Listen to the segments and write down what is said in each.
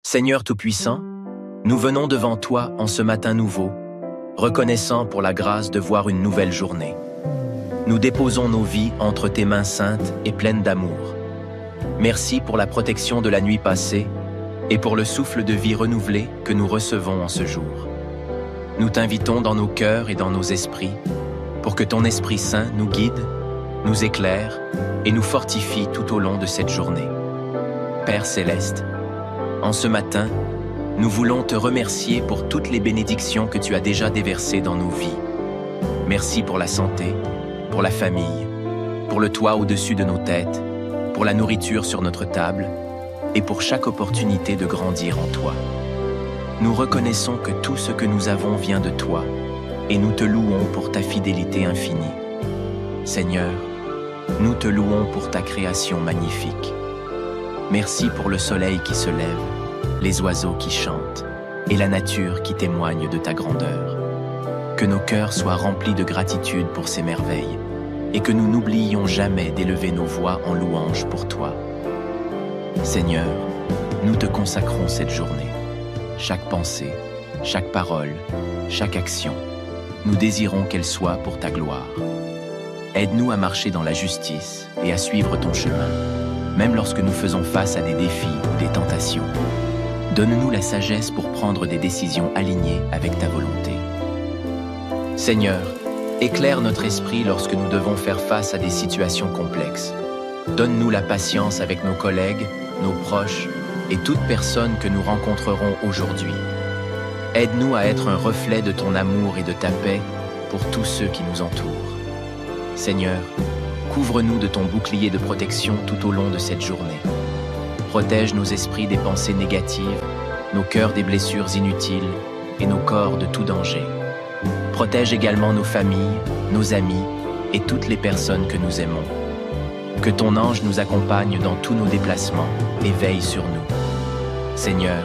Seigneur Tout-Puissant, nous venons devant toi en ce matin nouveau, reconnaissant pour la grâce de voir une nouvelle journée. Nous déposons nos vies entre tes mains saintes et pleines d'amour. Merci pour la protection de la nuit passée et pour le souffle de vie renouvelé que nous recevons en ce jour. Nous t'invitons dans nos cœurs et dans nos esprits pour que ton Esprit Saint nous guide, nous éclaire et nous fortifie tout au long de cette journée. Père Céleste, en ce matin, nous voulons te remercier pour toutes les bénédictions que tu as déjà déversées dans nos vies. Merci pour la santé, pour la famille, pour le toit au-dessus de nos têtes, pour la nourriture sur notre table et pour chaque opportunité de grandir en toi. Nous reconnaissons que tout ce que nous avons vient de toi et nous te louons pour ta fidélité infinie. Seigneur, nous te louons pour ta création magnifique. Merci pour le soleil qui se lève, les oiseaux qui chantent et la nature qui témoigne de ta grandeur. Que nos cœurs soient remplis de gratitude pour ces merveilles et que nous n'oublions jamais d'élever nos voix en louange pour toi. Seigneur, nous te consacrons cette journée. Chaque pensée, chaque parole, chaque action, nous désirons qu'elle soit pour ta gloire. Aide-nous à marcher dans la justice et à suivre ton chemin, même lorsque nous faisons face à des défis ou des tentations. Donne-nous la sagesse pour prendre des décisions alignées avec ta volonté. Seigneur, éclaire notre esprit lorsque nous devons faire face à des situations complexes. Donne-nous la patience avec nos collègues, nos proches et toute personne que nous rencontrerons aujourd'hui. Aide-nous à être un reflet de ton amour et de ta paix pour tous ceux qui nous entourent. Seigneur, couvre-nous de ton bouclier de protection tout au long de cette journée. Protège nos esprits des pensées négatives, nos cœurs des blessures inutiles et nos corps de tout danger. Protège également nos familles, nos amis et toutes les personnes que nous aimons. Que ton ange nous accompagne dans tous nos déplacements et veille sur nous. Seigneur,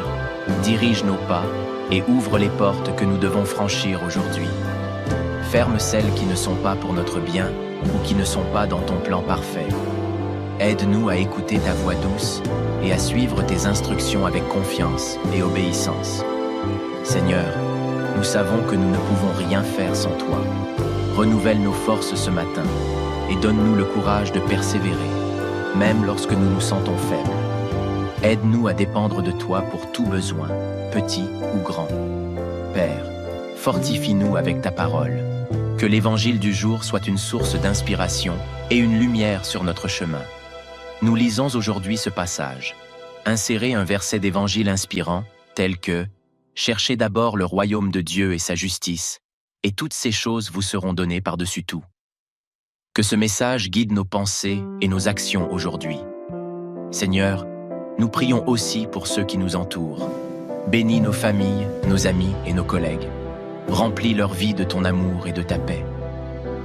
dirige nos pas et ouvre les portes que nous devons franchir aujourd'hui. Ferme celles qui ne sont pas pour notre bien ou qui ne sont pas dans ton plan parfait. Aide-nous à écouter ta voix douce et à suivre tes instructions avec confiance et obéissance. Seigneur, nous savons que nous ne pouvons rien faire sans toi. Renouvelle nos forces ce matin et donne-nous le courage de persévérer, même lorsque nous nous sentons faibles. Aide-nous à dépendre de toi pour tout besoin, petit ou grand. Père, fortifie-nous avec ta parole. Que l'évangile du jour soit une source d'inspiration et une lumière sur notre chemin. Nous lisons aujourd'hui ce passage. Insérez un verset d'évangile inspirant, tel que « Cherchez d'abord le royaume de Dieu et sa justice, et toutes ces choses vous seront données par-dessus tout. » Que ce message guide nos pensées et nos actions aujourd'hui. Seigneur, nous prions aussi pour ceux qui nous entourent. Bénis nos familles, nos amis et nos collègues. Remplis leur vie de ton amour et de ta paix.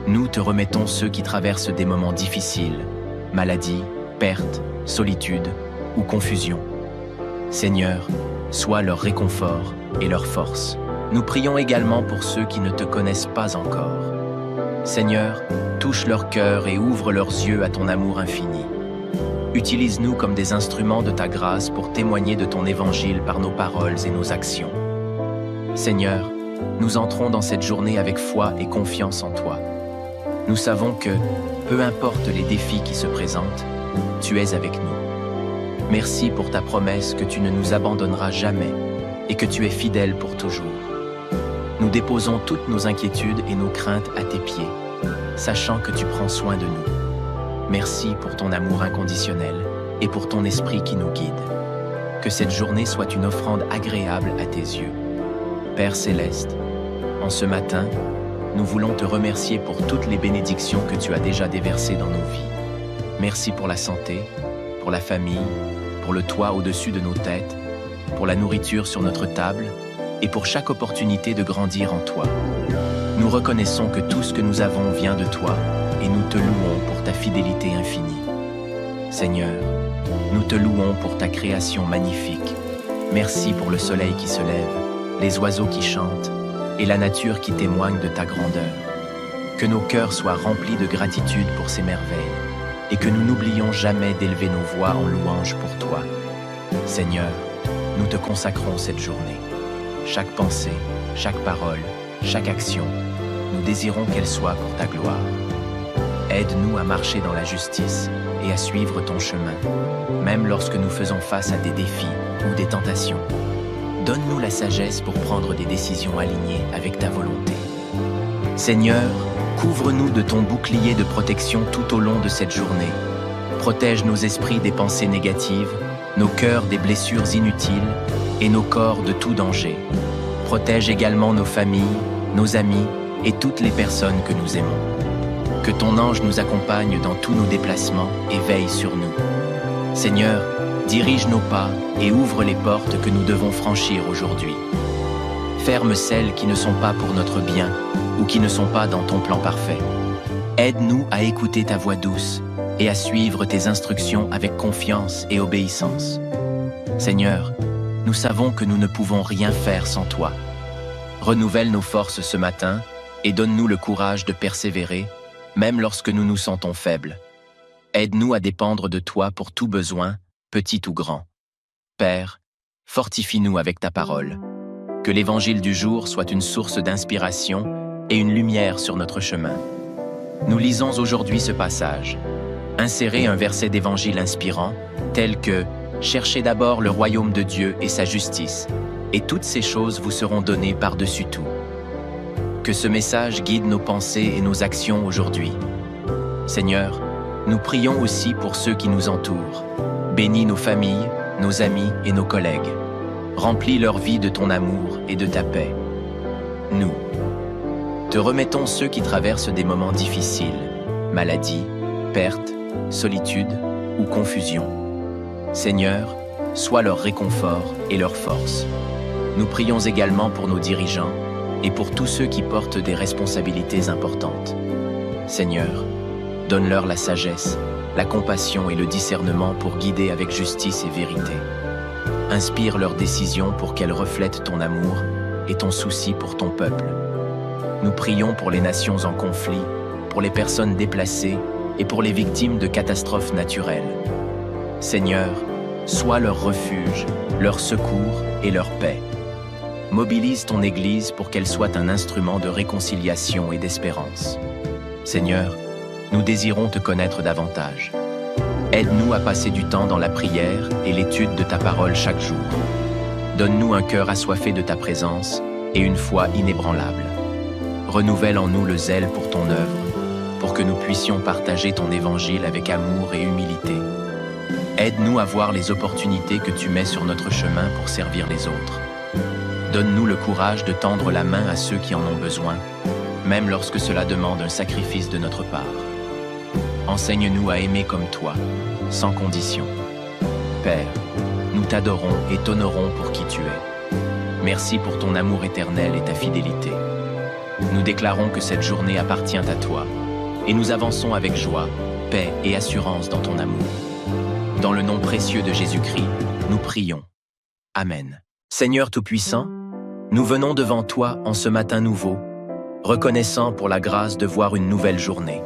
Nous te remettons ceux qui traversent des moments difficiles, maladie, perte, solitude ou confusion. Seigneur, sois leur réconfort et leur force. Nous prions également pour ceux qui ne te connaissent pas encore. Seigneur, touche leur cœur et ouvre leurs yeux à ton amour infini. Utilise-nous comme des instruments de ta grâce pour témoigner de ton évangile par nos paroles et nos actions. Seigneur, nous entrons dans cette journée avec foi et confiance en toi. Nous savons que, peu importe les défis qui se présentent, tu es avec nous. Merci pour ta promesse que tu ne nous abandonneras jamais et que tu es fidèle pour toujours. Nous déposons toutes nos inquiétudes et nos craintes à tes pieds, sachant que tu prends soin de nous. Merci pour ton amour inconditionnel et pour ton esprit qui nous guide. Que cette journée soit une offrande agréable à tes yeux. Père Céleste, en ce matin, nous voulons te remercier pour toutes les bénédictions que tu as déjà déversées dans nos vies. Merci pour la santé, pour la famille, pour le toit au-dessus de nos têtes, pour la nourriture sur notre table et pour chaque opportunité de grandir en toi. Nous reconnaissons que tout ce que nous avons vient de toi et nous te louons pour ta fidélité infinie. Seigneur, nous te louons pour ta création magnifique. Merci pour le soleil qui se lève, les oiseaux qui chantent et la nature qui témoigne de ta grandeur. Que nos cœurs soient remplis de gratitude pour ces merveilles et que nous n'oublions jamais d'élever nos voix en louange pour toi. Seigneur, nous te consacrons cette journée. Chaque pensée, chaque parole, chaque action, nous désirons qu'elle soit pour ta gloire. Aide-nous à marcher dans la justice et à suivre ton chemin, même lorsque nous faisons face à des défis ou des tentations. Donne-nous la sagesse pour prendre des décisions alignées avec ta volonté. Seigneur, couvre-nous de ton bouclier de protection tout au long de cette journée. Protège nos esprits des pensées négatives, nos cœurs des blessures inutiles et nos corps de tout danger. Protège également nos familles, nos amis et toutes les personnes que nous aimons. Que ton ange nous accompagne dans tous nos déplacements et veille sur nous. Seigneur, dirige nos pas et ouvre les portes que nous devons franchir aujourd'hui. Ferme celles qui ne sont pas pour notre bien ou qui ne sont pas dans ton plan parfait. Aide-nous à écouter ta voix douce et à suivre tes instructions avec confiance et obéissance. Seigneur, nous savons que nous ne pouvons rien faire sans toi. Renouvelle nos forces ce matin et donne-nous le courage de persévérer, même lorsque nous nous sentons faibles. Aide-nous à dépendre de toi pour tout besoin, petit ou grand. Père, fortifie-nous avec ta parole. Que l'évangile du jour soit une source d'inspiration et une lumière sur notre chemin. Nous lisons aujourd'hui ce passage. Insérez un verset d'évangile inspirant, tel que « Cherchez d'abord le royaume de Dieu et sa justice, et toutes ces choses vous seront données par-dessus tout. » Que ce message guide nos pensées et nos actions aujourd'hui. Seigneur, nous prions aussi pour ceux qui nous entourent. Bénis nos familles, nos amis et nos collègues. Remplis leur vie de ton amour et de ta paix. Nous te remettons ceux qui traversent des moments difficiles, maladie, perte, solitude ou confusion. Seigneur, sois leur réconfort et leur force. Nous prions également pour nos dirigeants et pour tous ceux qui portent des responsabilités importantes. Seigneur, donne-leur la sagesse, la compassion et le discernement pour guider avec justice et vérité. Inspire leurs décisions pour qu'elles reflètent ton amour et ton souci pour ton peuple. Nous prions pour les nations en conflit, pour les personnes déplacées et pour les victimes de catastrophes naturelles. Seigneur, sois leur refuge, leur secours et leur paix. Mobilise ton Église pour qu'elle soit un instrument de réconciliation et d'espérance. Seigneur, nous désirons te connaître davantage. Aide-nous à passer du temps dans la prière et l'étude de ta parole chaque jour. Donne-nous un cœur assoiffé de ta présence et une foi inébranlable. Renouvelle en nous le zèle pour ton œuvre, pour que nous puissions partager ton évangile avec amour et humilité. Aide-nous à voir les opportunités que tu mets sur notre chemin pour servir les autres. Donne-nous le courage de tendre la main à ceux qui en ont besoin, même lorsque cela demande un sacrifice de notre part. Enseigne-nous à aimer comme toi, sans condition. Père, nous t'adorons et t'honorons pour qui tu es. Merci pour ton amour éternel et ta fidélité. Nous déclarons que cette journée appartient à toi, et nous avançons avec joie, paix et assurance dans ton amour. Dans le nom précieux de Jésus-Christ, nous prions. Amen. Seigneur Tout-Puissant, nous venons devant toi en ce matin nouveau, reconnaissant pour la grâce de voir une nouvelle journée.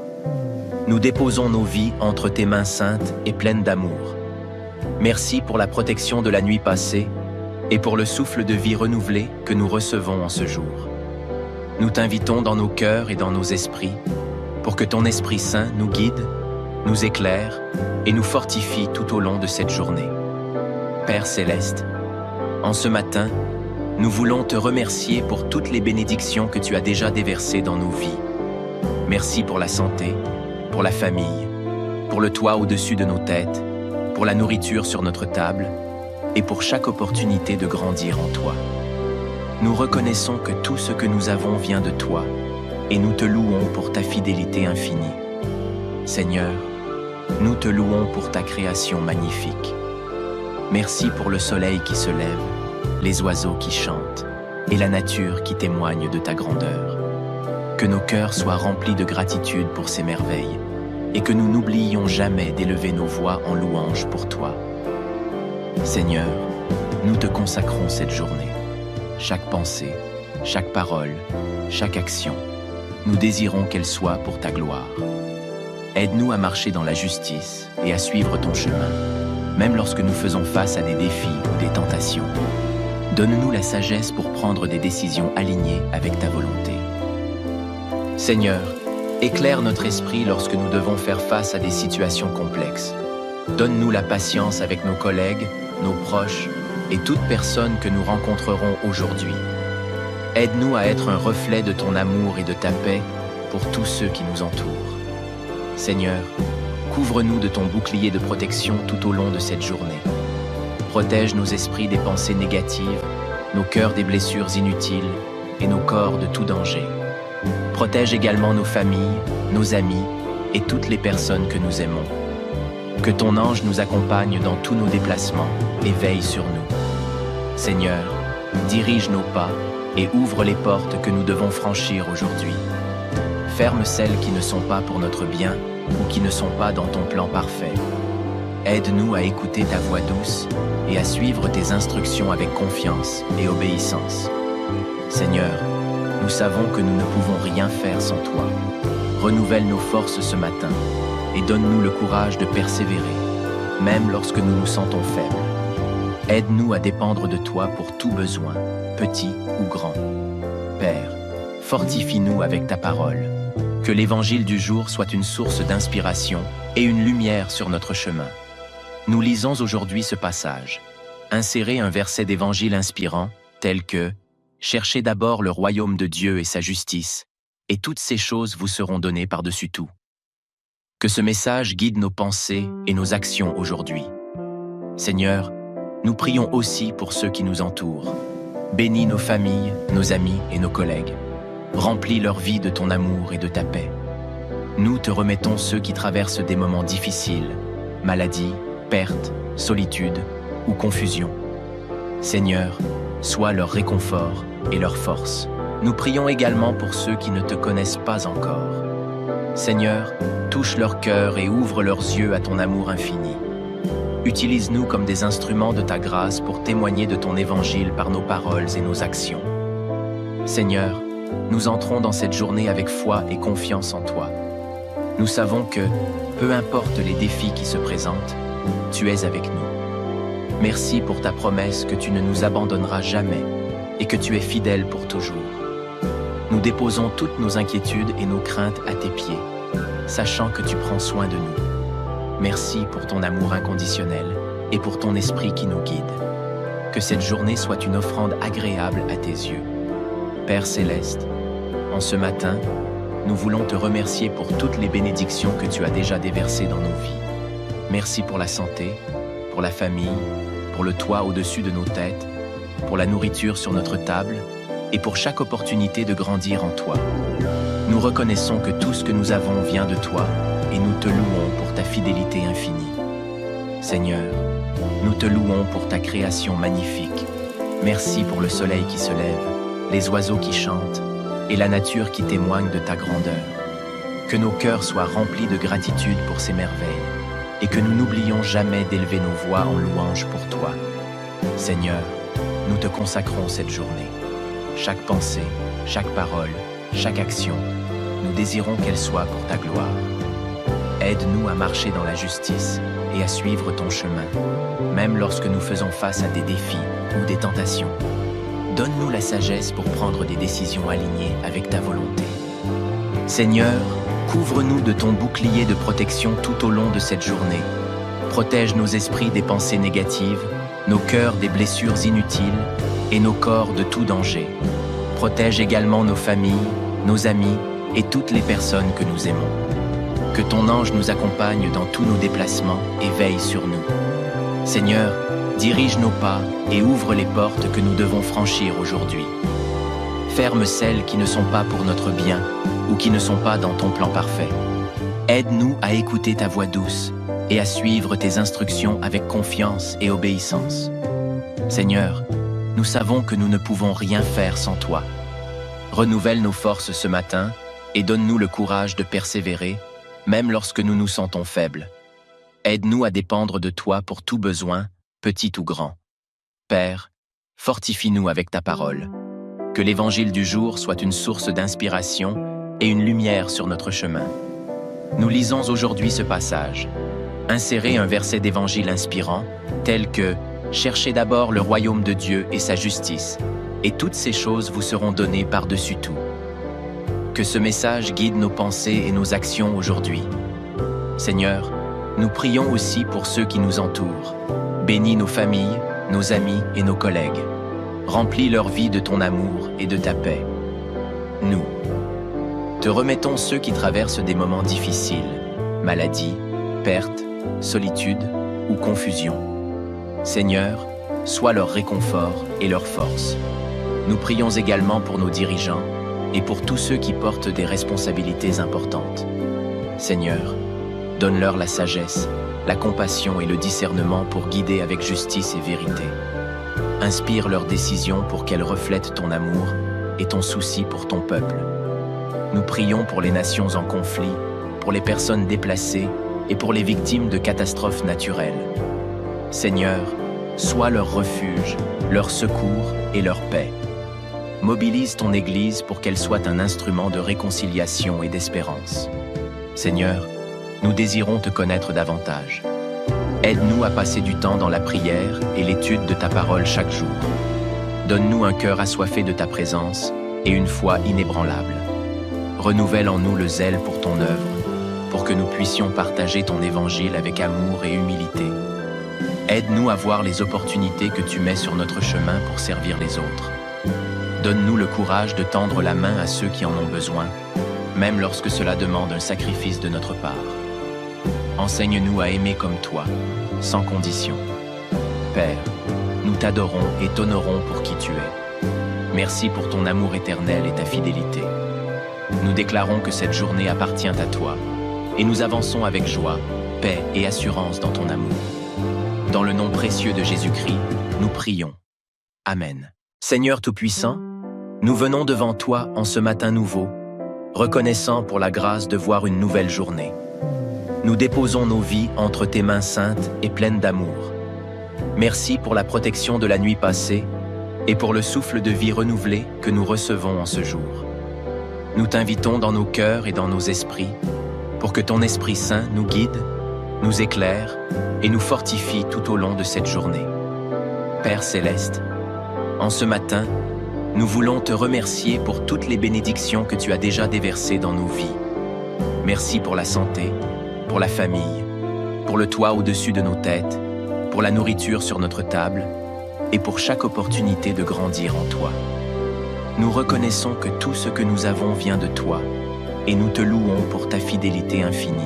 Nous déposons nos vies entre tes mains saintes et pleines d'amour. Merci pour la protection de la nuit passée et pour le souffle de vie renouvelé que nous recevons en ce jour. Nous t'invitons dans nos cœurs et dans nos esprits pour que ton Esprit Saint nous guide, nous éclaire et nous fortifie tout au long de cette journée. Père Céleste, en ce matin, nous voulons te remercier pour toutes les bénédictions que tu as déjà déversées dans nos vies. Merci pour la santé, pour la famille, pour le toit au-dessus de nos têtes, pour la nourriture sur notre table et pour chaque opportunité de grandir en toi. Nous reconnaissons que tout ce que nous avons vient de toi et nous te louons pour ta fidélité infinie. Seigneur, nous te louons pour ta création magnifique. Merci pour le soleil qui se lève, les oiseaux qui chantent et la nature qui témoigne de ta grandeur. Que nos cœurs soient remplis de gratitude pour ces merveilles et que nous n'oublions jamais d'élever nos voix en louange pour toi. Seigneur, nous te consacrons cette journée. Chaque pensée, chaque parole, chaque action, nous désirons qu'elle soit pour ta gloire. Aide-nous à marcher dans la justice et à suivre ton chemin, même lorsque nous faisons face à des défis ou des tentations. Donne-nous la sagesse pour prendre des décisions alignées avec ta volonté. Seigneur, éclaire notre esprit lorsque nous devons faire face à des situations complexes. Donne-nous la patience avec nos collègues, nos proches et toute personne que nous rencontrerons aujourd'hui. Aide-nous à être un reflet de ton amour et de ta paix pour tous ceux qui nous entourent. Seigneur, couvre-nous de ton bouclier de protection tout au long de cette journée. Protège nos esprits des pensées négatives, nos cœurs des blessures inutiles et nos corps de tout danger. Protège également nos familles, nos amis et toutes les personnes que nous aimons. Que ton ange nous accompagne dans tous nos déplacements et veille sur nous. Seigneur, dirige nos pas et ouvre les portes que nous devons franchir aujourd'hui. Ferme celles qui ne sont pas pour notre bien ou qui ne sont pas dans ton plan parfait. Aide-nous à écouter ta voix douce et à suivre tes instructions avec confiance et obéissance. Seigneur, nous savons que nous ne pouvons rien faire sans toi. Renouvelle nos forces ce matin et donne-nous le courage de persévérer, même lorsque nous nous sentons faibles. Aide-nous à dépendre de toi pour tout besoin, petit ou grand. Père, fortifie-nous avec ta parole. Que l'évangile du jour soit une source d'inspiration et une lumière sur notre chemin. Nous lisons aujourd'hui ce passage. Insérez un verset d'évangile inspirant, tel que « Cherchez d'abord le royaume de Dieu et sa justice, et toutes ces choses vous seront données par-dessus tout. » Que ce message guide nos pensées et nos actions aujourd'hui. Seigneur, nous prions aussi pour ceux qui nous entourent. Bénis nos familles, nos amis et nos collègues. Remplis leur vie de ton amour et de ta paix. Nous te remettons ceux qui traversent des moments difficiles, maladie, perte, solitude ou confusion. Seigneur, sois leur réconfort et leur force. Nous prions également pour ceux qui ne te connaissent pas encore. Seigneur, touche leur cœur et ouvre leurs yeux à ton amour infini. Utilise-nous comme des instruments de ta grâce pour témoigner de ton évangile par nos paroles et nos actions. Seigneur, nous entrons dans cette journée avec foi et confiance en toi. Nous savons que, peu importe les défis qui se présentent, tu es avec nous. Merci pour ta promesse que tu ne nous abandonneras jamais et que tu es fidèle pour toujours. Nous déposons toutes nos inquiétudes et nos craintes à tes pieds, sachant que tu prends soin de nous. Merci pour ton amour inconditionnel et pour ton esprit qui nous guide. Que cette journée soit une offrande agréable à tes yeux. Père céleste, en ce matin, nous voulons te remercier pour toutes les bénédictions que tu as déjà déversées dans nos vies. Merci pour la santé, pour la famille, pour le toit au-dessus de nos têtes, pour la nourriture sur notre table et pour chaque opportunité de grandir en toi. Nous reconnaissons que tout ce que nous avons vient de toi et nous te louons pour ta fidélité infinie. Seigneur, nous te louons pour ta création magnifique. Merci pour le soleil qui se lève, les oiseaux qui chantent et la nature qui témoigne de ta grandeur. Que nos cœurs soient remplis de gratitude pour ces merveilles et que nous n'oublions jamais d'élever nos voix en louange pour toi. Seigneur, nous te consacrons cette journée. Chaque pensée, chaque parole, chaque action, nous désirons qu'elle soit pour ta gloire. Aide-nous à marcher dans la justice et à suivre ton chemin, même lorsque nous faisons face à des défis ou des tentations. Donne-nous la sagesse pour prendre des décisions alignées avec ta volonté. Seigneur, couvre-nous de ton bouclier de protection tout au long de cette journée. Protège nos esprits des pensées négatives, nos cœurs des blessures inutiles et nos corps de tout danger. Protège également nos familles, nos amis et toutes les personnes que nous aimons. Que ton ange nous accompagne dans tous nos déplacements et veille sur nous. Seigneur, dirige nos pas et ouvre les portes que nous devons franchir aujourd'hui. Ferme celles qui ne sont pas pour notre bien ou qui ne sont pas dans ton plan parfait. Aide-nous à écouter ta voix douce et à suivre tes instructions avec confiance et obéissance. Seigneur, nous savons que nous ne pouvons rien faire sans toi. Renouvelle nos forces ce matin et donne-nous le courage de persévérer, même lorsque nous nous sentons faibles. Aide-nous à dépendre de toi pour tout besoin, petit ou grand. Père, fortifie-nous avec ta parole. Que l'évangile du jour soit une source d'inspiration et une lumière sur notre chemin. Nous lisons aujourd'hui ce passage. Insérez un verset d'évangile inspirant, tel que « Cherchez d'abord le royaume de Dieu et sa justice, et toutes ces choses vous seront données par-dessus tout. » Que ce message guide nos pensées et nos actions aujourd'hui. Seigneur, nous prions aussi pour ceux qui nous entourent. Bénis nos familles, nos amis et nos collègues. Remplis leur vie de ton amour et de ta paix. Nous te remettons ceux qui traversent des moments difficiles, maladie, perte, solitude ou confusion. Seigneur, sois leur réconfort et leur force. Nous prions également pour nos dirigeants et pour tous ceux qui portent des responsabilités importantes. Seigneur, donne-leur la sagesse, la compassion et le discernement pour guider avec justice et vérité. Inspire leurs décisions pour qu'elles reflètent ton amour et ton souci pour ton peuple. Nous prions pour les nations en conflit, pour les personnes déplacées et pour les victimes de catastrophes naturelles. Seigneur, sois leur refuge, leur secours et leur paix. Mobilise ton Église pour qu'elle soit un instrument de réconciliation et d'espérance. Seigneur, nous désirons te connaître davantage. Aide-nous à passer du temps dans la prière et l'étude de ta parole chaque jour. Donne-nous un cœur assoiffé de ta présence et une foi inébranlable. Renouvelle en nous le zèle pour ton œuvre, pour que nous puissions partager ton évangile avec amour et humilité. Aide-nous à voir les opportunités que tu mets sur notre chemin pour servir les autres. Donne-nous le courage de tendre la main à ceux qui en ont besoin, même lorsque cela demande un sacrifice de notre part. Enseigne-nous à aimer comme toi, sans condition. Père, nous t'adorons et t'honorons pour qui tu es. Merci pour ton amour éternel et ta fidélité. Nous déclarons que cette journée appartient à toi, et nous avançons avec joie, paix et assurance dans ton amour. Dans le nom précieux de Jésus-Christ, nous prions. Amen. Seigneur Tout-Puissant, nous venons devant toi en ce matin nouveau, reconnaissant pour la grâce de voir une nouvelle journée. Nous déposons nos vies entre tes mains saintes et pleines d'amour. Merci pour la protection de la nuit passée et pour le souffle de vie renouvelé que nous recevons en ce jour. Nous t'invitons dans nos cœurs et dans nos esprits pour que ton Esprit Saint nous guide, nous éclaire et nous fortifie tout au long de cette journée. Père Céleste, en ce matin, nous voulons te remercier pour toutes les bénédictions que tu as déjà déversées dans nos vies. Merci pour la santé, pour la famille, pour le toit au-dessus de nos têtes, pour la nourriture sur notre table et pour chaque opportunité de grandir en toi. Nous reconnaissons que tout ce que nous avons vient de toi et nous te louons pour ta fidélité infinie.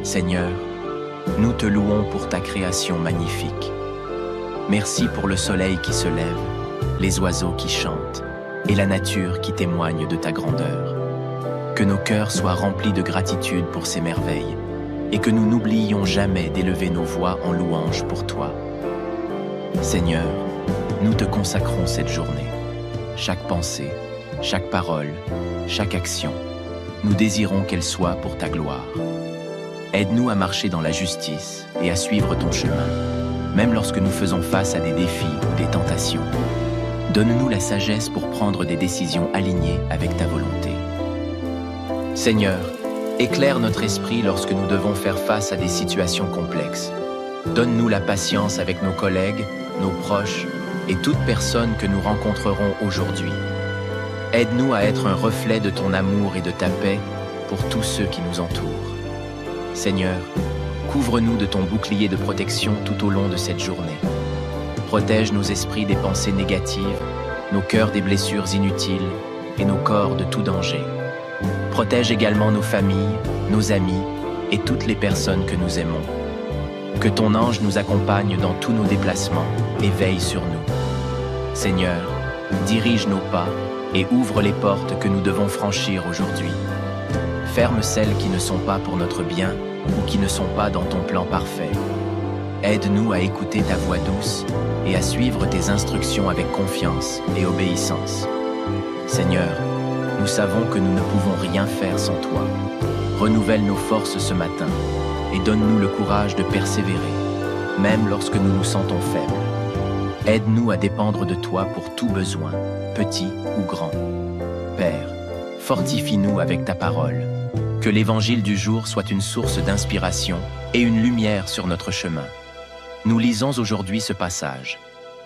Seigneur, nous te louons pour ta création magnifique. Merci pour le soleil qui se lève, les oiseaux qui chantent et la nature qui témoigne de ta grandeur. Que nos cœurs soient remplis de gratitude pour ces merveilles et que nous n'oublions jamais d'élever nos voix en louange pour toi. Seigneur, nous te consacrons cette journée. Chaque pensée, chaque parole, chaque action, nous désirons qu'elle soit pour ta gloire. Aide-nous à marcher dans la justice et à suivre ton chemin, même lorsque nous faisons face à des défis ou des tentations. Donne-nous la sagesse pour prendre des décisions alignées avec ta volonté. Seigneur, éclaire notre esprit lorsque nous devons faire face à des situations complexes. Donne-nous la patience avec nos collègues, nos proches et toute personne que nous rencontrerons aujourd'hui. Aide-nous à être un reflet de ton amour et de ta paix pour tous ceux qui nous entourent. Seigneur, couvre-nous de ton bouclier de protection tout au long de cette journée. Protège nos esprits des pensées négatives, nos cœurs des blessures inutiles et nos corps de tout danger. Protège également nos familles, nos amis et toutes les personnes que nous aimons. Que ton ange nous accompagne dans tous nos déplacements et veille sur nous. Seigneur, dirige nos pas et ouvre les portes que nous devons franchir aujourd'hui. Ferme celles qui ne sont pas pour notre bien ou qui ne sont pas dans ton plan parfait. Aide-nous à écouter ta voix douce et à suivre tes instructions avec confiance et obéissance. Seigneur, nous savons que nous ne pouvons rien faire sans toi. Renouvelle nos forces ce matin et donne-nous le courage de persévérer, même lorsque nous nous sentons faibles. Aide-nous à dépendre de toi pour tout besoin, petit ou grand. Père, fortifie-nous avec ta parole. Que l'évangile du jour soit une source d'inspiration et une lumière sur notre chemin. Nous lisons aujourd'hui ce passage.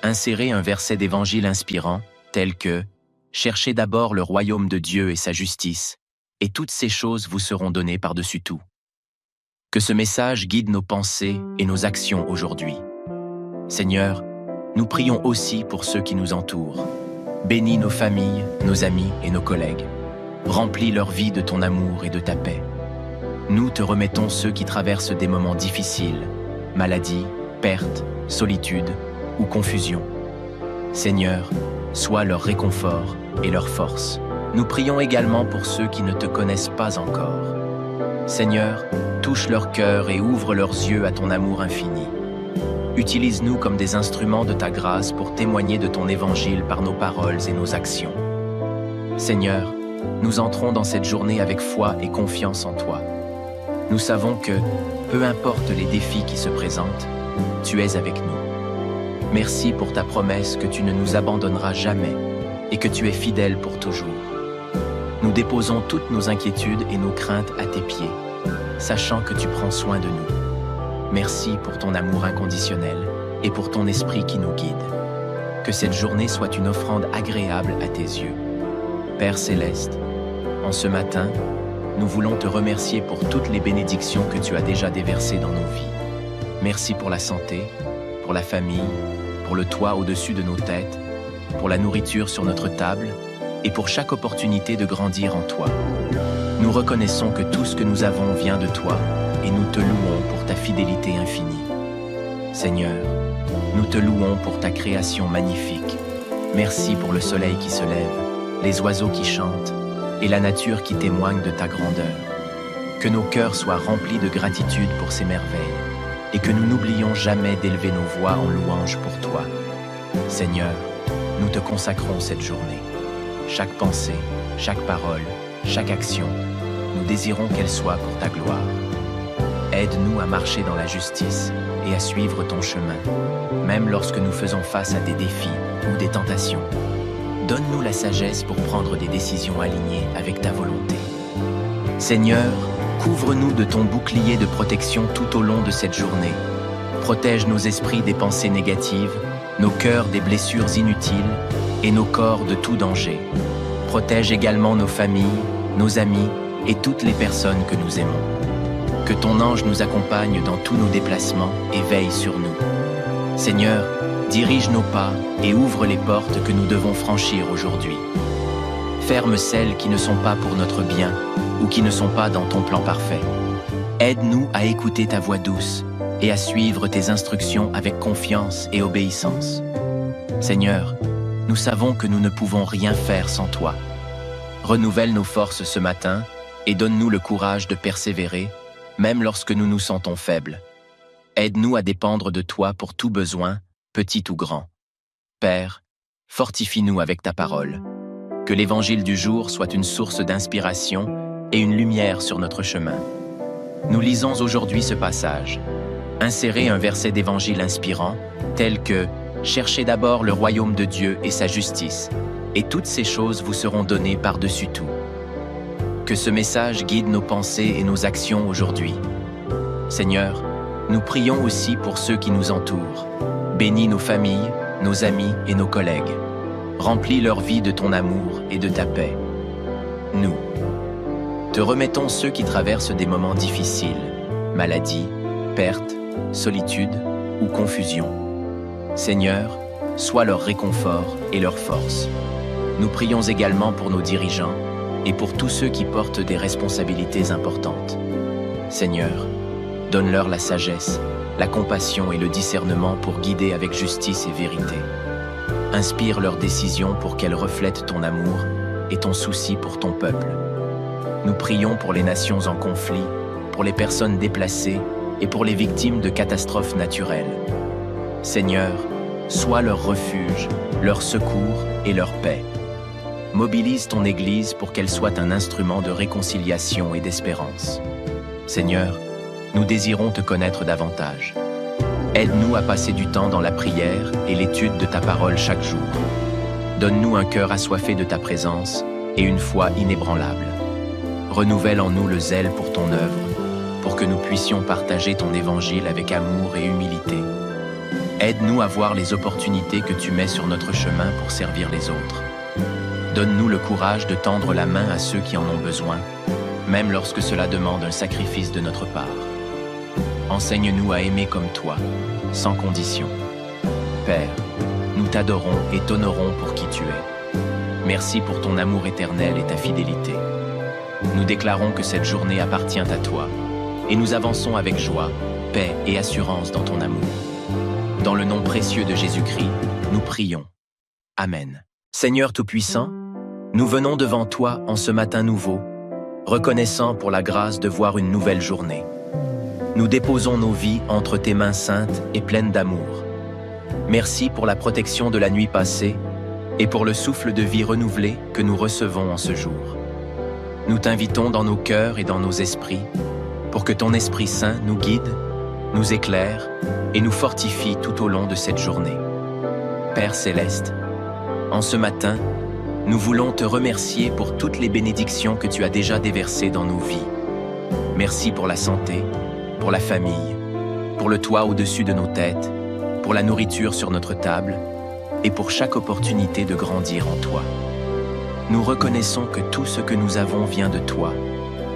Insérez un verset d'évangile inspirant, tel que « Cherchez d'abord le royaume de Dieu et sa justice, et toutes ces choses vous seront données par-dessus tout. » Que ce message guide nos pensées et nos actions aujourd'hui. Seigneur, nous prions aussi pour ceux qui nous entourent. Bénis nos familles, nos amis et nos collègues. Remplis leur vie de ton amour et de ta paix. Nous te remettons ceux qui traversent des moments difficiles, maladie, perte, solitude ou confusion. Seigneur, sois leur réconfort et leur force. Nous prions également pour ceux qui ne te connaissent pas encore. Seigneur, touche leur cœur et ouvre leurs yeux à ton amour infini. Utilise-nous comme des instruments de ta grâce pour témoigner de ton évangile par nos paroles et nos actions. Seigneur, nous entrons dans cette journée avec foi et confiance en toi. Nous savons que, peu importe les défis qui se présentent, tu es avec nous. Merci pour ta promesse que tu ne nous abandonneras jamais et que tu es fidèle pour toujours. Nous déposons toutes nos inquiétudes et nos craintes à tes pieds, sachant que tu prends soin de nous. Merci pour ton amour inconditionnel et pour ton esprit qui nous guide. Que cette journée soit une offrande agréable à tes yeux. Père céleste, en ce matin, nous voulons te remercier pour toutes les bénédictions que tu as déjà déversées dans nos vies. Merci pour la santé, pour la famille, pour le toit au-dessus de nos têtes, pour la nourriture sur notre table et pour chaque opportunité de grandir en toi. Nous reconnaissons que tout ce que nous avons vient de toi et nous te louons pour ta fidélité infinie. Seigneur, nous te louons pour ta création magnifique. Merci pour le soleil qui se lève, les oiseaux qui chantent et la nature qui témoigne de ta grandeur. Que nos cœurs soient remplis de gratitude pour ces merveilles et que nous n'oublions jamais d'élever nos voix en louange pour toi. Seigneur, nous te consacrons cette journée. Chaque pensée, chaque parole, chaque action, nous désirons qu'elle soit pour ta gloire. Aide-nous à marcher dans la justice et à suivre ton chemin, même lorsque nous faisons face à des défis ou des tentations. Donne-nous la sagesse pour prendre des décisions alignées avec ta volonté. Seigneur, couvre-nous de ton bouclier de protection tout au long de cette journée. Protège nos esprits des pensées négatives, nos cœurs des blessures inutiles et nos corps de tout danger. Protège également nos familles, nos amis et toutes les personnes que nous aimons. Que ton ange nous accompagne dans tous nos déplacements et veille sur nous. Seigneur, dirige nos pas et ouvre les portes que nous devons franchir aujourd'hui. Ferme celles qui ne sont pas pour notre bien ou qui ne sont pas dans ton plan parfait. Aide-nous à écouter ta voix douce et à suivre tes instructions avec confiance et obéissance. Seigneur, nous savons que nous ne pouvons rien faire sans toi. Renouvelle nos forces ce matin et donne-nous le courage de persévérer, même lorsque nous nous sentons faibles. Aide-nous à dépendre de toi pour tout besoin, petit ou grand. Père, fortifie-nous avec ta parole. Que l'évangile du jour soit une source d'inspiration et une lumière sur notre chemin. Nous lisons aujourd'hui ce passage. Insérez un verset d'évangile inspirant, tel que « Cherchez d'abord le royaume de Dieu et sa justice, et toutes ces choses vous seront données par-dessus tout. » Que ce message guide nos pensées et nos actions aujourd'hui. Seigneur, nous prions aussi pour ceux qui nous entourent. Bénis nos familles, nos amis et nos collègues. Remplis leur vie de ton amour et de ta paix. Nous te remettons ceux qui traversent des moments difficiles, maladie, perte, solitude ou confusion. Seigneur, sois leur réconfort et leur force. Nous prions également pour nos dirigeants et pour tous ceux qui portent des responsabilités importantes. Seigneur, donne-leur la sagesse, la compassion et le discernement pour guider avec justice et vérité. Inspire leurs décisions pour qu'elles reflètent ton amour et ton souci pour ton peuple. Nous prions pour les nations en conflit, pour les personnes déplacées et pour les victimes de catastrophes naturelles. Seigneur, sois leur refuge, leur secours et leur paix. Mobilise ton Église pour qu'elle soit un instrument de réconciliation et d'espérance. Seigneur, nous désirons te connaître davantage. Aide-nous à passer du temps dans la prière et l'étude de ta parole chaque jour. Donne-nous un cœur assoiffé de ta présence et une foi inébranlable. Renouvelle en nous le zèle pour ton œuvre, pour que nous puissions partager ton évangile avec amour et humilité. Aide-nous à voir les opportunités que tu mets sur notre chemin pour servir les autres. Donne-nous le courage de tendre la main à ceux qui en ont besoin, même lorsque cela demande un sacrifice de notre part. Enseigne-nous à aimer comme toi, sans condition. Père, nous t'adorons et t'honorons pour qui tu es. Merci pour ton amour éternel et ta fidélité. Nous déclarons que cette journée appartient à toi, et nous avançons avec joie, paix et assurance dans ton amour. Dans le nom précieux de Jésus-Christ, nous prions. Amen. Seigneur Tout-Puissant, nous venons devant toi en ce matin nouveau, reconnaissant pour la grâce de voir une nouvelle journée. Nous déposons nos vies entre tes mains saintes et pleines d'amour. Merci pour la protection de la nuit passée et pour le souffle de vie renouvelé que nous recevons en ce jour. Nous t'invitons dans nos cœurs et dans nos esprits pour que ton Esprit Saint nous guide, nous éclaire et nous fortifie tout au long de cette journée. Père Céleste, en ce matin, nous voulons te remercier pour toutes les bénédictions que tu as déjà déversées dans nos vies. Merci pour la santé, pour la famille, pour le toit au-dessus de nos têtes, pour la nourriture sur notre table et pour chaque opportunité de grandir en toi. Nous reconnaissons que tout ce que nous avons vient de toi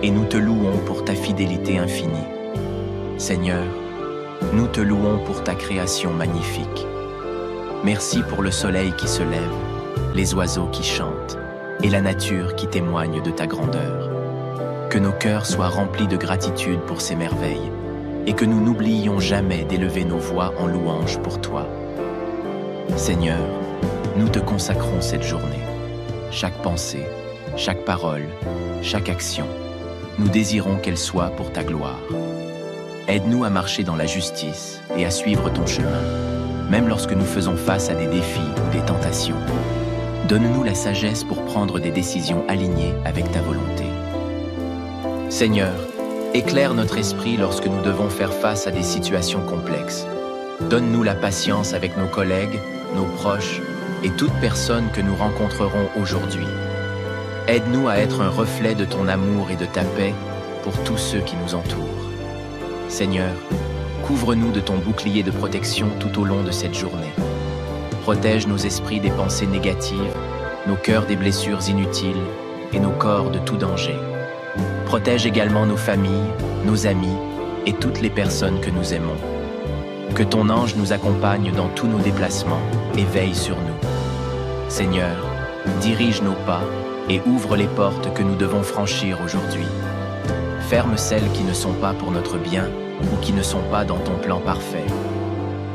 et nous te louons pour ta fidélité infinie. Seigneur, nous te louons pour ta création magnifique. Merci pour le soleil qui se lève, les oiseaux qui chantent et la nature qui témoigne de ta grandeur. Que nos cœurs soient remplis de gratitude pour ces merveilles et que nous n'oublions jamais d'élever nos voix en louange pour toi. Seigneur, nous te consacrons cette journée. Chaque pensée, chaque parole, chaque action, nous désirons qu'elle soit pour ta gloire. Aide-nous à marcher dans la justice et à suivre ton chemin, même lorsque nous faisons face à des défis ou des tentations. Donne-nous la sagesse pour prendre des décisions alignées avec ta volonté. Seigneur, éclaire notre esprit lorsque nous devons faire face à des situations complexes. Donne-nous la patience avec nos collègues, nos proches et toute personne que nous rencontrerons aujourd'hui. Aide-nous à être un reflet de ton amour et de ta paix pour tous ceux qui nous entourent. Seigneur, couvre-nous de ton bouclier de protection tout au long de cette journée. Protège nos esprits des pensées négatives, nos cœurs des blessures inutiles et nos corps de tout danger. Protège également nos familles, nos amis et toutes les personnes que nous aimons. Que ton ange nous accompagne dans tous nos déplacements et veille sur nous. Seigneur, dirige nos pas et ouvre les portes que nous devons franchir aujourd'hui. Ferme celles qui ne sont pas pour notre bien ou qui ne sont pas dans ton plan parfait.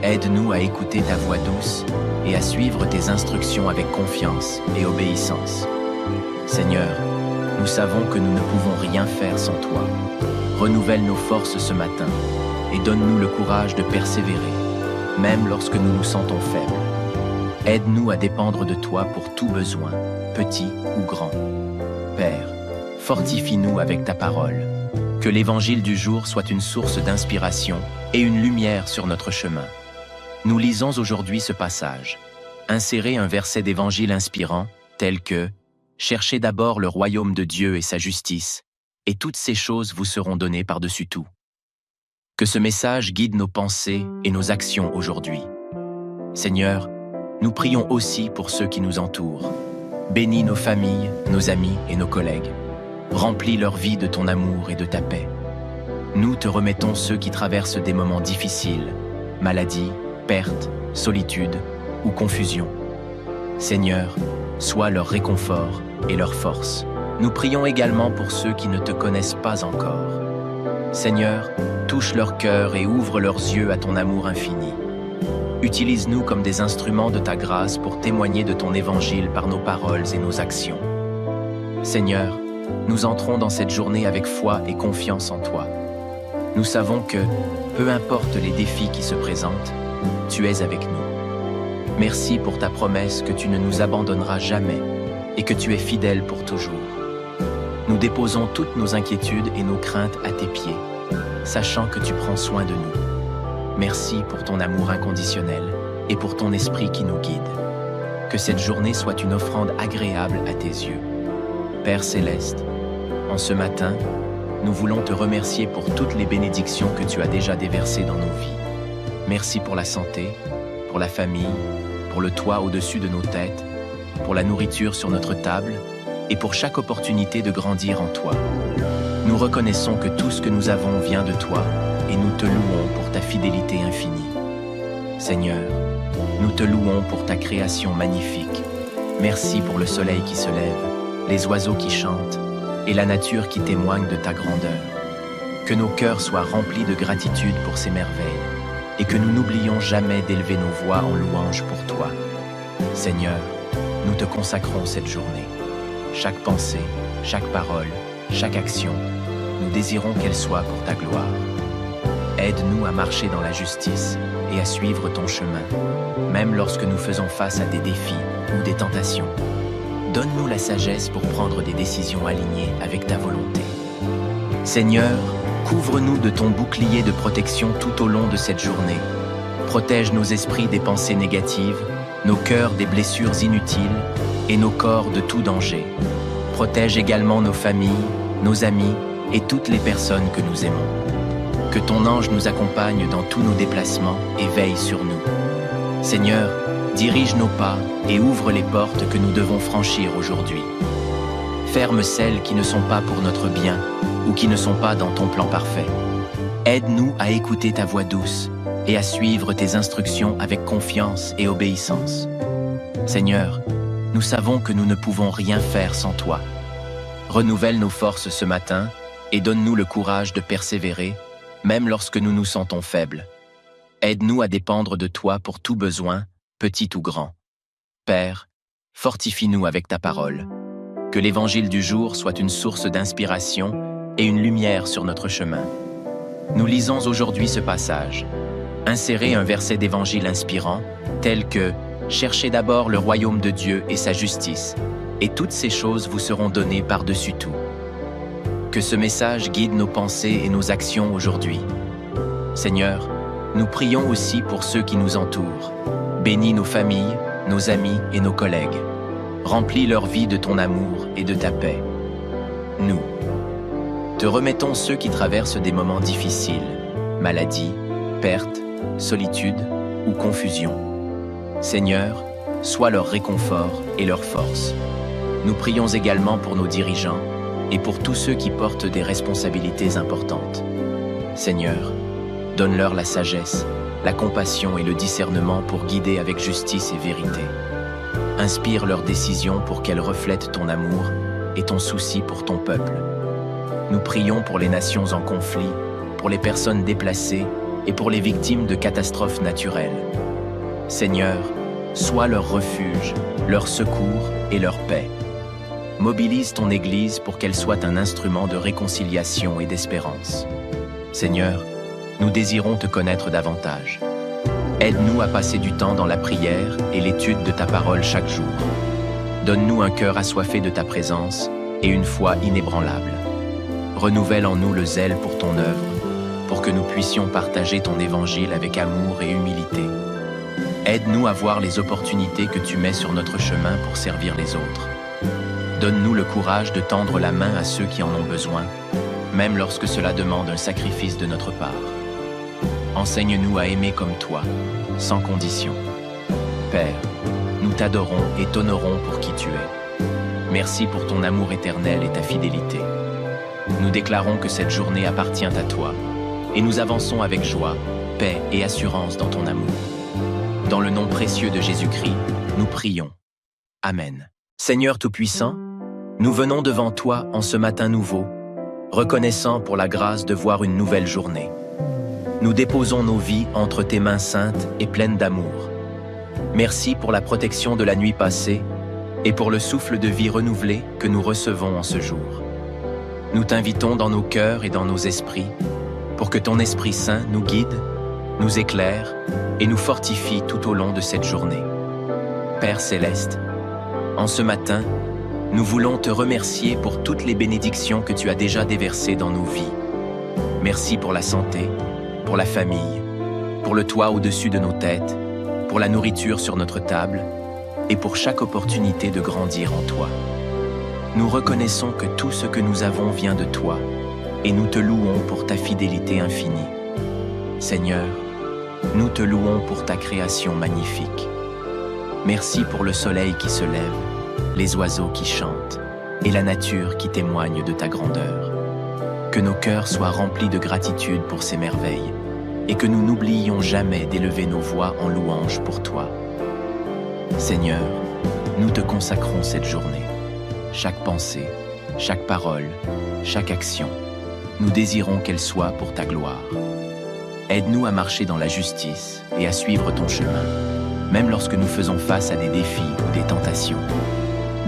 Aide-nous à écouter ta voix douce et à suivre tes instructions avec confiance et obéissance. Seigneur, nous savons que nous ne pouvons rien faire sans toi. Renouvelle nos forces ce matin et donne-nous le courage de persévérer, même lorsque nous nous sentons faibles. Aide-nous à dépendre de toi pour tout besoin, petit ou grand. Père, fortifie-nous avec ta parole. Que l'évangile du jour soit une source d'inspiration et une lumière sur notre chemin. Nous lisons aujourd'hui ce passage. Insérez un verset d'évangile inspirant, tel que « Cherchez d'abord le royaume de Dieu et sa justice, et toutes ces choses vous seront données par-dessus tout. » Que ce message guide nos pensées et nos actions aujourd'hui. Seigneur, nous prions aussi pour ceux qui nous entourent. Bénis nos familles, nos amis et nos collègues. Remplis leur vie de ton amour et de ta paix. Nous te remettons ceux qui traversent des moments difficiles, maladie, perte, solitude ou confusion. Seigneur, sois leur réconfort et leur force. Nous prions également pour ceux qui ne te connaissent pas encore. Seigneur, touche leur cœur et ouvre leurs yeux à ton amour infini. Utilise-nous comme des instruments de ta grâce pour témoigner de ton évangile par nos paroles et nos actions. Seigneur, nous entrons dans cette journée avec foi et confiance en toi. Nous savons que, peu importe les défis qui se présentent, tu es avec nous. Merci pour ta promesse que tu ne nous abandonneras jamais et que tu es fidèle pour toujours. Nous déposons toutes nos inquiétudes et nos craintes à tes pieds, sachant que tu prends soin de nous. Merci pour ton amour inconditionnel et pour ton esprit qui nous guide. Que cette journée soit une offrande agréable à tes yeux. Père Céleste, en ce matin, nous voulons te remercier pour toutes les bénédictions que tu as déjà déversées dans nos vies. Merci pour la santé, pour la famille, pour le toit au-dessus de nos têtes, pour la nourriture sur notre table et pour chaque opportunité de grandir en toi. Nous reconnaissons que tout ce que nous avons vient de toi et nous te louons pour ta fidélité infinie. Seigneur, nous te louons pour ta création magnifique. Merci pour le soleil qui se lève, les oiseaux qui chantent et la nature qui témoigne de ta grandeur. Que nos cœurs soient remplis de gratitude pour ces merveilles et que nous n'oublions jamais d'élever nos voix en louange pour toi. Seigneur, nous te consacrons cette journée. Chaque pensée, chaque parole, chaque action, nous désirons qu'elle soit pour ta gloire. Aide-nous à marcher dans la justice et à suivre ton chemin, même lorsque nous faisons face à des défis ou des tentations. Donne-nous la sagesse pour prendre des décisions alignées avec ta volonté. Seigneur, couvre-nous de ton bouclier de protection tout au long de cette journée. Protège nos esprits des pensées négatives, nos cœurs des blessures inutiles et nos corps de tout danger. Protège également nos familles, nos amis et toutes les personnes que nous aimons. Que ton ange nous accompagne dans tous nos déplacements et veille sur nous. Seigneur, dirige nos pas et ouvre les portes que nous devons franchir aujourd'hui. Ferme celles qui ne sont pas pour notre bien ou qui ne sont pas dans ton plan parfait. Aide-nous à écouter ta voix douce et à suivre tes instructions avec confiance et obéissance. Seigneur, nous savons que nous ne pouvons rien faire sans toi. Renouvelle nos forces ce matin et donne-nous le courage de persévérer, même lorsque nous nous sentons faibles. Aide-nous à dépendre de toi pour tout besoin, petit ou grand. Père, fortifie-nous avec ta parole. Que l'évangile du jour soit une source d'inspiration et une lumière sur notre chemin. Nous lisons aujourd'hui ce passage. Insérez un verset d'évangile inspirant, tel que « Cherchez d'abord le royaume de Dieu et sa justice, et toutes ces choses vous seront données par-dessus tout. » Que ce message guide nos pensées et nos actions aujourd'hui. Seigneur, nous prions aussi pour ceux qui nous entourent. Bénis nos familles, nos amis et nos collègues. Remplis leur vie de ton amour et de ta paix. Nous te remettons ceux qui traversent des moments difficiles, maladie, perte, solitude ou confusion. Seigneur, sois leur réconfort et leur force. Nous prions également pour nos dirigeants et pour tous ceux qui portent des responsabilités importantes. Seigneur, donne-leur la sagesse, la compassion et le discernement pour guider avec justice et vérité. Inspire leurs décisions pour qu'elles reflètent ton amour et ton souci pour ton peuple. Nous prions pour les nations en conflit, pour les personnes déplacées et pour les victimes de catastrophes naturelles. Seigneur, sois leur refuge, leur secours et leur paix. Mobilise ton Église pour qu'elle soit un instrument de réconciliation et d'espérance. Seigneur, nous désirons te connaître davantage. Aide-nous à passer du temps dans la prière et l'étude de ta parole chaque jour. Donne-nous un cœur assoiffé de ta présence et une foi inébranlable. Renouvelle en nous le zèle pour ton œuvre, pour que nous puissions partager ton évangile avec amour et humilité. Aide-nous à voir les opportunités que tu mets sur notre chemin pour servir les autres. Donne-nous le courage de tendre la main à ceux qui en ont besoin, même lorsque cela demande un sacrifice de notre part. Enseigne-nous à aimer comme toi, sans condition. Père, nous t'adorons et t'honorons pour qui tu es. Merci pour ton amour éternel et ta fidélité. Nous déclarons que cette journée appartient à toi, et nous avançons avec joie, paix et assurance dans ton amour. Dans le nom précieux de Jésus-Christ, nous prions. Amen. Seigneur Tout-Puissant, nous venons devant toi en ce matin nouveau, reconnaissant pour la grâce de voir une nouvelle journée. Nous déposons nos vies entre tes mains saintes et pleines d'amour. Merci pour la protection de la nuit passée et pour le souffle de vie renouvelé que nous recevons en ce jour. Nous t'invitons dans nos cœurs et dans nos esprits pour que ton Esprit Saint nous guide, nous éclaire et nous fortifie tout au long de cette journée. Père Céleste, en ce matin, nous voulons te remercier pour toutes les bénédictions que tu as déjà déversées dans nos vies. Merci pour la santé, pour la famille, pour le toit au-dessus de nos têtes, pour la nourriture sur notre table et pour chaque opportunité de grandir en toi. Nous reconnaissons que tout ce que nous avons vient de toi et nous te louons pour ta fidélité infinie. Seigneur, nous te louons pour ta création magnifique. Merci pour le soleil qui se lève, les oiseaux qui chantent et la nature qui témoigne de ta grandeur. Que nos cœurs soient remplis de gratitude pour ces merveilles et que nous n'oublions jamais d'élever nos voix en louange pour toi. Seigneur, nous te consacrons cette journée. Chaque pensée, chaque parole, chaque action, nous désirons qu'elle soit pour ta gloire. Aide-nous à marcher dans la justice et à suivre ton chemin, même lorsque nous faisons face à des défis ou des tentations.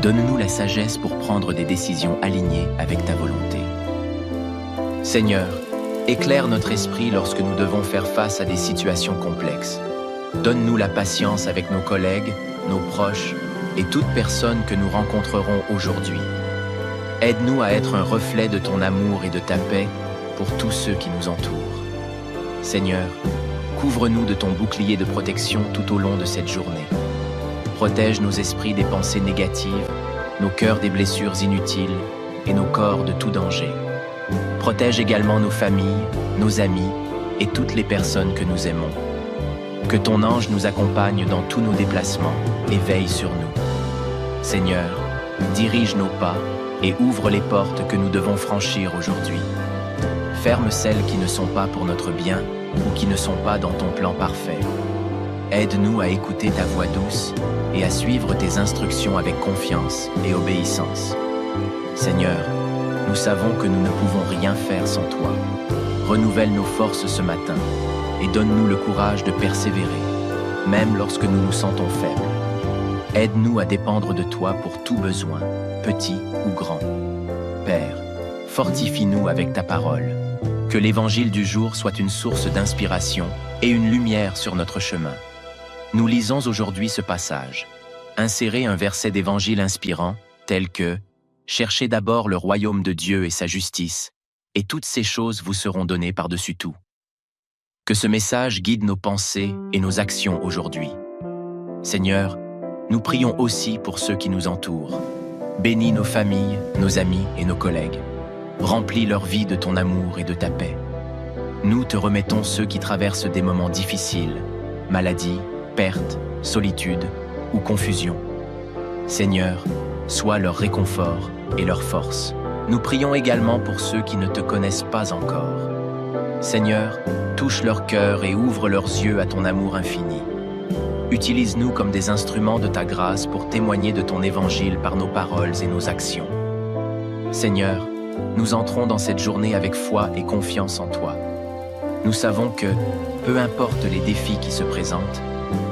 Donne-nous la sagesse pour prendre des décisions alignées avec ta volonté. Seigneur, éclaire notre esprit lorsque nous devons faire face à des situations complexes. Donne-nous la patience avec nos collègues, nos proches et toute personne que nous rencontrerons aujourd'hui. Aide-nous à être un reflet de ton amour et de ta paix pour tous ceux qui nous entourent. Seigneur, couvre-nous de ton bouclier de protection tout au long de cette journée. Protège nos esprits des pensées négatives, nos cœurs des blessures inutiles et nos corps de tout danger. Protège également nos familles, nos amis et toutes les personnes que nous aimons. Que ton ange nous accompagne dans tous nos déplacements et veille sur nous. Seigneur, dirige nos pas et ouvre les portes que nous devons franchir aujourd'hui. Ferme celles qui ne sont pas pour notre bien ou qui ne sont pas dans ton plan parfait. Aide-nous à écouter ta voix douce et à suivre tes instructions avec confiance et obéissance. Seigneur, nous savons que nous ne pouvons rien faire sans toi. Renouvelle nos forces ce matin et donne-nous le courage de persévérer, même lorsque nous nous sentons faibles. Aide-nous à dépendre de toi pour tout besoin, petit ou grand. Père, fortifie-nous avec ta parole. Que l'évangile du jour soit une source d'inspiration et une lumière sur notre chemin. Nous lisons aujourd'hui ce passage. Insérez un verset d'évangile inspirant, tel que « Cherchez d'abord le royaume de Dieu et sa justice, et toutes ces choses vous seront données par-dessus tout. » Que ce message guide nos pensées et nos actions aujourd'hui. Seigneur, nous prions aussi pour ceux qui nous entourent. Bénis nos familles, nos amis et nos collègues. Remplis leur vie de ton amour et de ta paix. Nous te remettons ceux qui traversent des moments difficiles, maladie, perte, solitude ou confusion. Seigneur, sois leur réconfort et leur force. Nous prions également pour ceux qui ne te connaissent pas encore. Seigneur, touche leur cœur et ouvre leurs yeux à ton amour infini. Utilise-nous comme des instruments de ta grâce pour témoigner de ton évangile par nos paroles et nos actions. Seigneur, nous entrons dans cette journée avec foi et confiance en toi. Nous savons que, peu importe les défis qui se présentent,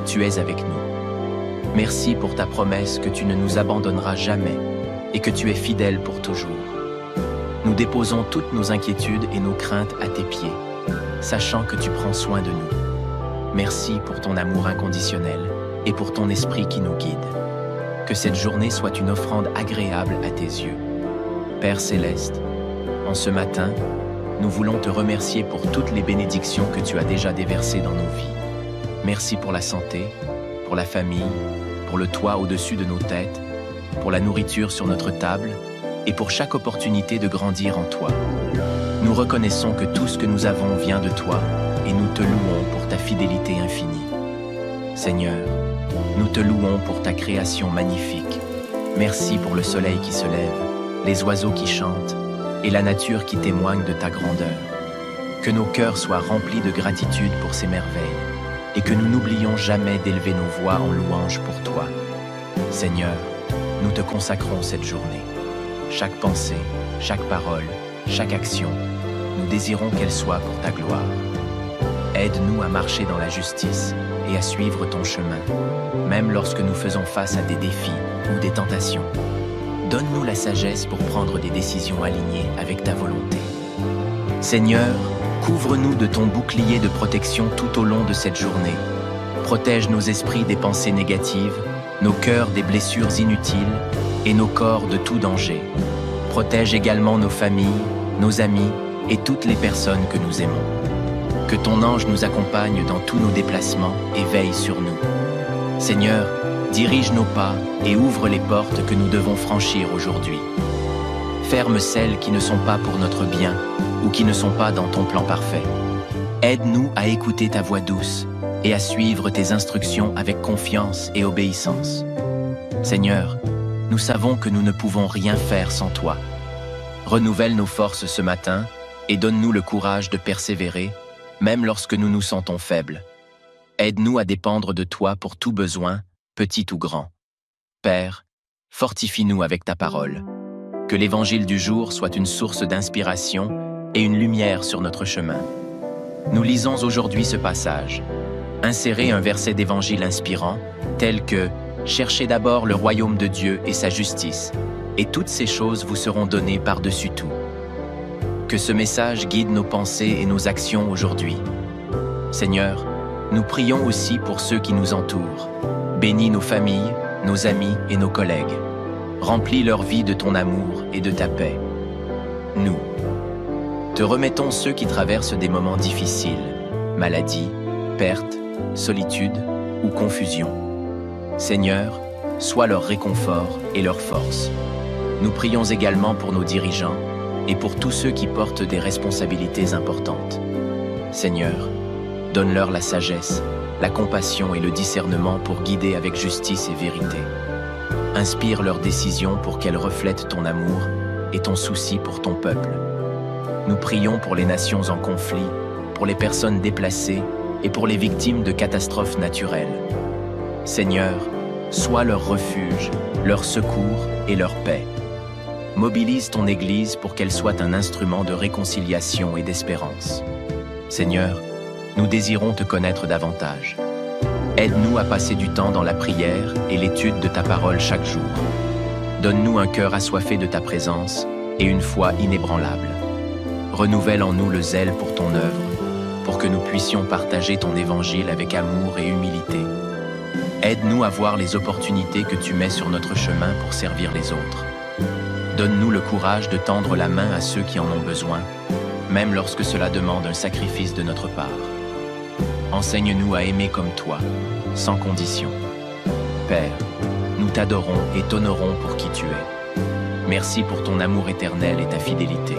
tu es avec nous. Merci pour ta promesse que tu ne nous abandonneras jamais et que tu es fidèle pour toujours. Nous déposons toutes nos inquiétudes et nos craintes à tes pieds, sachant que tu prends soin de nous. Merci pour ton amour inconditionnel et pour ton esprit qui nous guide. Que cette journée soit une offrande agréable à tes yeux. Père Céleste, en ce matin, nous voulons te remercier pour toutes les bénédictions que tu as déjà déversées dans nos vies. Merci pour la santé, pour la famille, pour le toit au-dessus de nos têtes, pour la nourriture sur notre table et pour chaque opportunité de grandir en toi. Nous reconnaissons que tout ce que nous avons vient de toi et nous te louons pour ta fidélité infinie. Seigneur, nous te louons pour ta création magnifique. Merci pour le soleil qui se lève, les oiseaux qui chantent et la nature qui témoigne de ta grandeur. Que nos cœurs soient remplis de gratitude pour ces merveilles et que nous n'oublions jamais d'élever nos voix en louange pour toi. Seigneur, nous te consacrons cette journée. Chaque pensée, chaque parole, chaque action, nous désirons qu'elle soit pour ta gloire. Aide-nous à marcher dans la justice et à suivre ton chemin, même lorsque nous faisons face à des défis ou des tentations. Donne-nous la sagesse pour prendre des décisions alignées avec ta volonté. Seigneur, couvre-nous de ton bouclier de protection tout au long de cette journée. Protège nos esprits des pensées négatives, nos cœurs des blessures inutiles et nos corps de tout danger. Protège également nos familles, nos amis et toutes les personnes que nous aimons. Que ton ange nous accompagne dans tous nos déplacements et veille sur nous. Seigneur, dirige nos pas et ouvre les portes que nous devons franchir aujourd'hui. Ferme celles qui ne sont pas pour notre bien ou qui ne sont pas dans ton plan parfait. Aide-nous à écouter ta voix douce et à suivre tes instructions avec confiance et obéissance. Seigneur, nous savons que nous ne pouvons rien faire sans toi. Renouvelle nos forces ce matin et donne-nous le courage de persévérer, même lorsque nous nous sentons faibles. Aide-nous à dépendre de toi pour tout besoin, petit ou grand. Père, fortifie-nous avec ta parole. Que l'évangile du jour soit une source d'inspiration et une lumière sur notre chemin. Nous lisons aujourd'hui ce passage. Insérez un verset d'évangile inspirant, tel que « Cherchez d'abord le royaume de Dieu et sa justice, et toutes ces choses vous seront données par-dessus tout. » Que ce message guide nos pensées et nos actions aujourd'hui. Seigneur, nous prions aussi pour ceux qui nous entourent. Bénis nos familles, nos amis et nos collègues. Remplis leur vie de ton amour et de ta paix. Nous te remettons ceux qui traversent des moments difficiles, maladie, perte, solitude ou confusion. Seigneur, sois leur réconfort et leur force. Nous prions également pour nos dirigeants et pour tous ceux qui portent des responsabilités importantes. Seigneur, donne-leur la sagesse, la compassion et le discernement pour guider avec justice et vérité. Inspire leurs décisions pour qu'elles reflètent ton amour et ton souci pour ton peuple. Nous prions pour les nations en conflit, pour les personnes déplacées et pour les victimes de catastrophes naturelles. Seigneur, sois leur refuge, leur secours et leur paix. Mobilise ton Église pour qu'elle soit un instrument de réconciliation et d'espérance. Seigneur, nous désirons te connaître davantage. Aide-nous à passer du temps dans la prière et l'étude de ta parole chaque jour. Donne-nous un cœur assoiffé de ta présence et une foi inébranlable. Renouvelle en nous le zèle pour ton œuvre, pour que nous puissions partager ton évangile avec amour et humilité. Aide-nous à voir les opportunités que tu mets sur notre chemin pour servir les autres. Donne-nous le courage de tendre la main à ceux qui en ont besoin, même lorsque cela demande un sacrifice de notre part. Enseigne-nous à aimer comme toi, sans condition. Père, nous t'adorons et t'honorons pour qui tu es. Merci pour ton amour éternel et ta fidélité.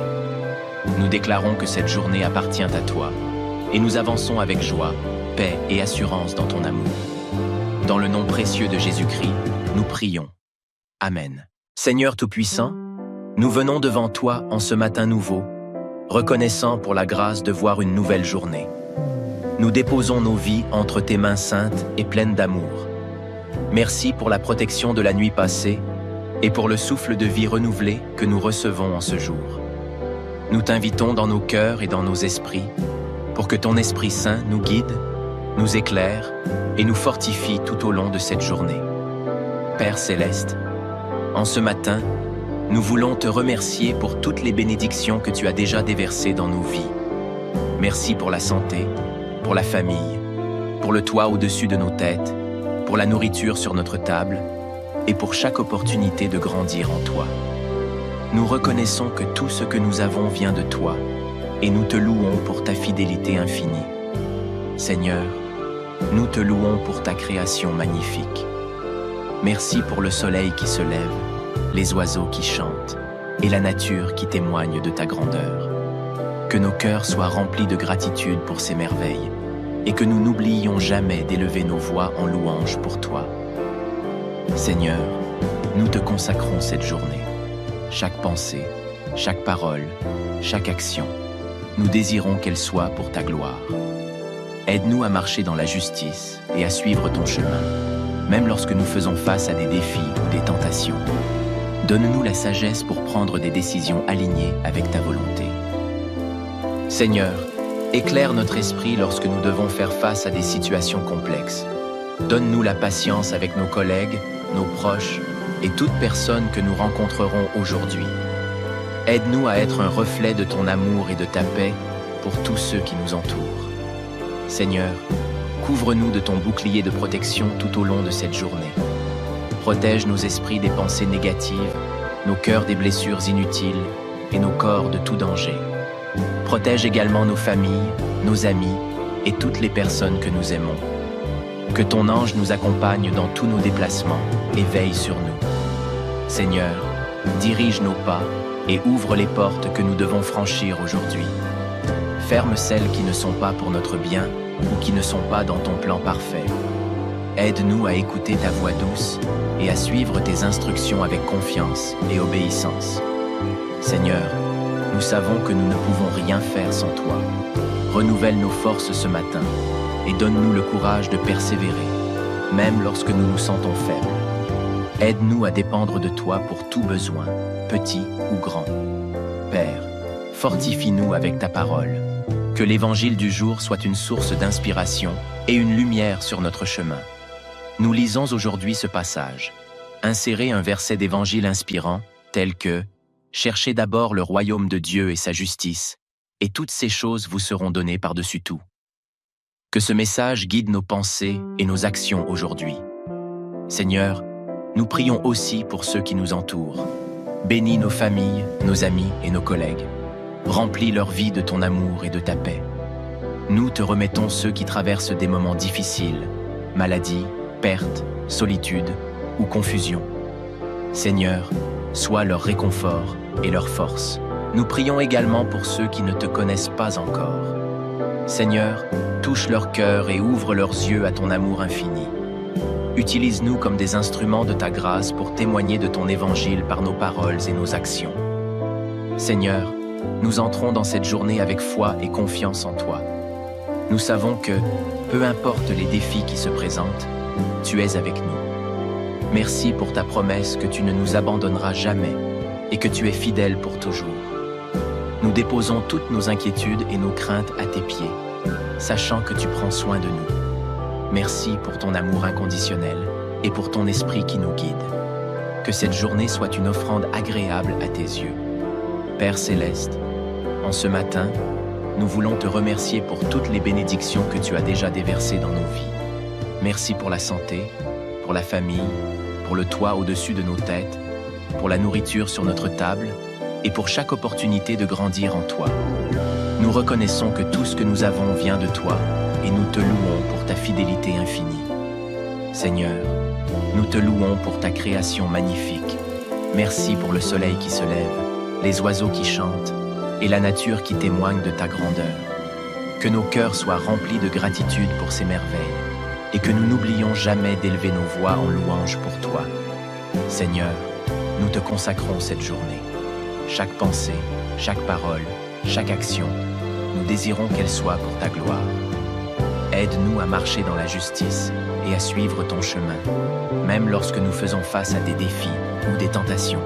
Nous déclarons que cette journée appartient à toi, et nous avançons avec joie, paix et assurance dans ton amour. Dans le nom précieux de Jésus-Christ, nous prions. Amen. Seigneur Tout-Puissant, nous venons devant toi en ce matin nouveau, reconnaissant pour la grâce de voir une nouvelle journée. Nous déposons nos vies entre tes mains saintes et pleines d'amour. Merci pour la protection de la nuit passée et pour le souffle de vie renouvelé que nous recevons en ce jour. Nous t'invitons dans nos cœurs et dans nos esprits pour que ton Esprit Saint nous guide, nous éclaire et nous fortifie tout au long de cette journée. Père Céleste, en ce matin, nous voulons te remercier pour toutes les bénédictions que tu as déjà déversées dans nos vies. Merci pour la santé, pour la famille, pour le toit au-dessus de nos têtes, pour la nourriture sur notre table et pour chaque opportunité de grandir en toi. Nous reconnaissons que tout ce que nous avons vient de toi et nous te louons pour ta fidélité infinie. Seigneur, nous te louons pour ta création magnifique. Merci pour le soleil qui se lève, les oiseaux qui chantent et la nature qui témoigne de ta grandeur. Que nos cœurs soient remplis de gratitude pour ces merveilles et que nous n'oublions jamais d'élever nos voix en louange pour toi. Seigneur, nous te consacrons cette journée. Chaque pensée, chaque parole, chaque action, nous désirons qu'elle soit pour ta gloire. Aide-nous à marcher dans la justice et à suivre ton chemin, même lorsque nous faisons face à des défis ou des tentations. Donne-nous la sagesse pour prendre des décisions alignées avec ta volonté. Seigneur, éclaire notre esprit lorsque nous devons faire face à des situations complexes. Donne-nous la patience avec nos collègues, nos proches et toute personne que nous rencontrerons aujourd'hui. Aide-nous à être un reflet de ton amour et de ta paix pour tous ceux qui nous entourent. Seigneur, couvre-nous de ton bouclier de protection tout au long de cette journée. Protège nos esprits des pensées négatives, nos cœurs des blessures inutiles et nos corps de tout danger. Protège également nos familles, nos amis et toutes les personnes que nous aimons. Que ton ange nous accompagne dans tous nos déplacements et veille sur nous. Seigneur, dirige nos pas et ouvre les portes que nous devons franchir aujourd'hui. Ferme celles qui ne sont pas pour notre bien ou qui ne sont pas dans ton plan parfait. Aide-nous à écouter ta voix douce et à suivre tes instructions avec confiance et obéissance. Seigneur, nous savons que nous ne pouvons rien faire sans toi. Renouvelle nos forces ce matin et donne-nous le courage de persévérer, même lorsque nous nous sentons faibles. Aide-nous à dépendre de toi pour tout besoin, petit ou grand. Père, fortifie-nous avec ta parole. Que l'évangile du jour soit une source d'inspiration et une lumière sur notre chemin. Nous lisons aujourd'hui ce passage. Insérez un verset d'évangile inspirant tel que « Cherchez d'abord le royaume de Dieu et sa justice, et toutes ces choses vous seront données par-dessus tout. » Que ce message guide nos pensées et nos actions aujourd'hui. Seigneur, nous prions aussi pour ceux qui nous entourent. Bénis nos familles, nos amis et nos collègues. Remplis leur vie de ton amour et de ta paix. Nous te remettons ceux qui traversent des moments difficiles, maladie, perte, solitude ou confusion. Seigneur, sois leur réconfort et leur force. Nous prions également pour ceux qui ne te connaissent pas encore. Seigneur, touche leur cœur et ouvre leurs yeux à ton amour infini. Utilise-nous comme des instruments de ta grâce pour témoigner de ton évangile par nos paroles et nos actions. Seigneur, nous entrons dans cette journée avec foi et confiance en toi. Nous savons que, peu importe les défis qui se présentent, tu es avec nous. Merci pour ta promesse que tu ne nous abandonneras jamais et que tu es fidèle pour toujours. Nous déposons toutes nos inquiétudes et nos craintes à tes pieds, sachant que tu prends soin de nous. Merci pour ton amour inconditionnel et pour ton esprit qui nous guide. Que cette journée soit une offrande agréable à tes yeux. Père céleste, en ce matin, nous voulons te remercier pour toutes les bénédictions que tu as déjà déversées dans nos vies. Merci pour la santé, pour la famille, pour le toit au-dessus de nos têtes, pour la nourriture sur notre table et pour chaque opportunité de grandir en toi. Nous reconnaissons que tout ce que nous avons vient de toi et nous te louons pour ta fidélité infinie. Seigneur, nous te louons pour ta création magnifique. Merci pour le soleil qui se lève, les oiseaux qui chantent et la nature qui témoigne de ta grandeur. Que nos cœurs soient remplis de gratitude pour ces merveilles et que nous n'oublions jamais d'élever nos voix en louange pour toi. Seigneur, nous te consacrons cette journée. Chaque pensée, chaque parole, chaque action, nous désirons qu'elle soit pour ta gloire. Aide-nous à marcher dans la justice et à suivre ton chemin, même lorsque nous faisons face à des défis ou des tentations.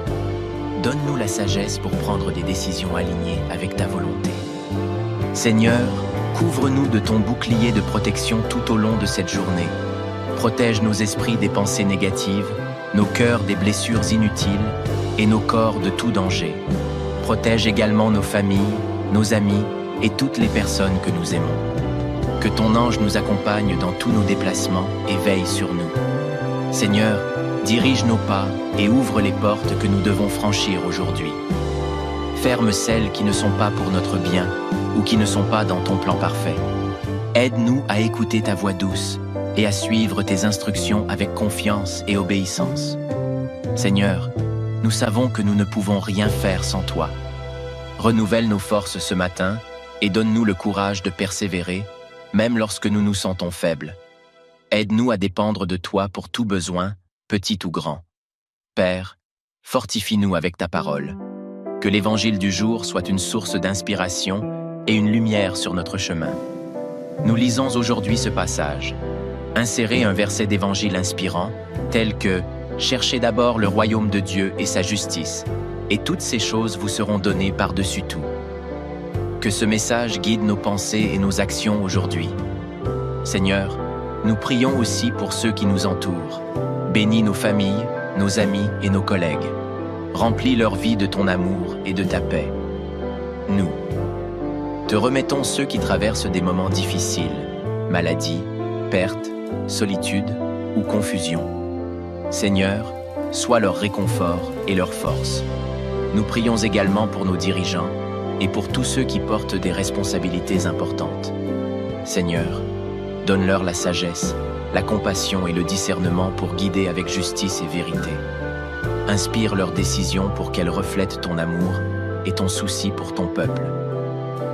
Donne-nous la sagesse pour prendre des décisions alignées avec ta volonté. Seigneur, couvre-nous de ton bouclier de protection tout au long de cette journée. Protège nos esprits des pensées négatives, nos cœurs des blessures inutiles et nos corps de tout danger. Protège également nos familles, nos amis et toutes les personnes que nous aimons. Que ton ange nous accompagne dans tous nos déplacements et veille sur nous. Seigneur, dirige nos pas et ouvre les portes que nous devons franchir aujourd'hui. Ferme celles qui ne sont pas pour notre bien ou qui ne sont pas dans ton plan parfait. Aide-nous à écouter ta voix douce et à suivre tes instructions avec confiance et obéissance. Seigneur, nous savons que nous ne pouvons rien faire sans toi. Renouvelle nos forces ce matin et donne-nous le courage de persévérer, même lorsque nous nous sentons faibles. Aide-nous à dépendre de toi pour tout besoin, petit ou grand. Père, fortifie-nous avec ta parole. Que l'évangile du jour soit une source d'inspiration et une lumière sur notre chemin. Nous lisons aujourd'hui ce passage. Insérez un verset d'évangile inspirant, tel que « Cherchez d'abord le royaume de Dieu et sa justice, et toutes ces choses vous seront données par-dessus tout. » Que ce message guide nos pensées et nos actions aujourd'hui. Seigneur, nous prions aussi pour ceux qui nous entourent. Bénis nos familles, nos amis et nos collègues. Remplis leur vie de ton amour et de ta paix. Nous te remettons ceux qui traversent des moments difficiles, maladie, perte, solitude ou confusion. Seigneur, sois leur réconfort et leur force. Nous prions également pour nos dirigeants et pour tous ceux qui portent des responsabilités importantes. Seigneur, donne-leur la sagesse, la compassion et le discernement pour guider avec justice et vérité. inspire leurs décisions pour qu'elles reflètent ton amour et ton souci pour ton peuple.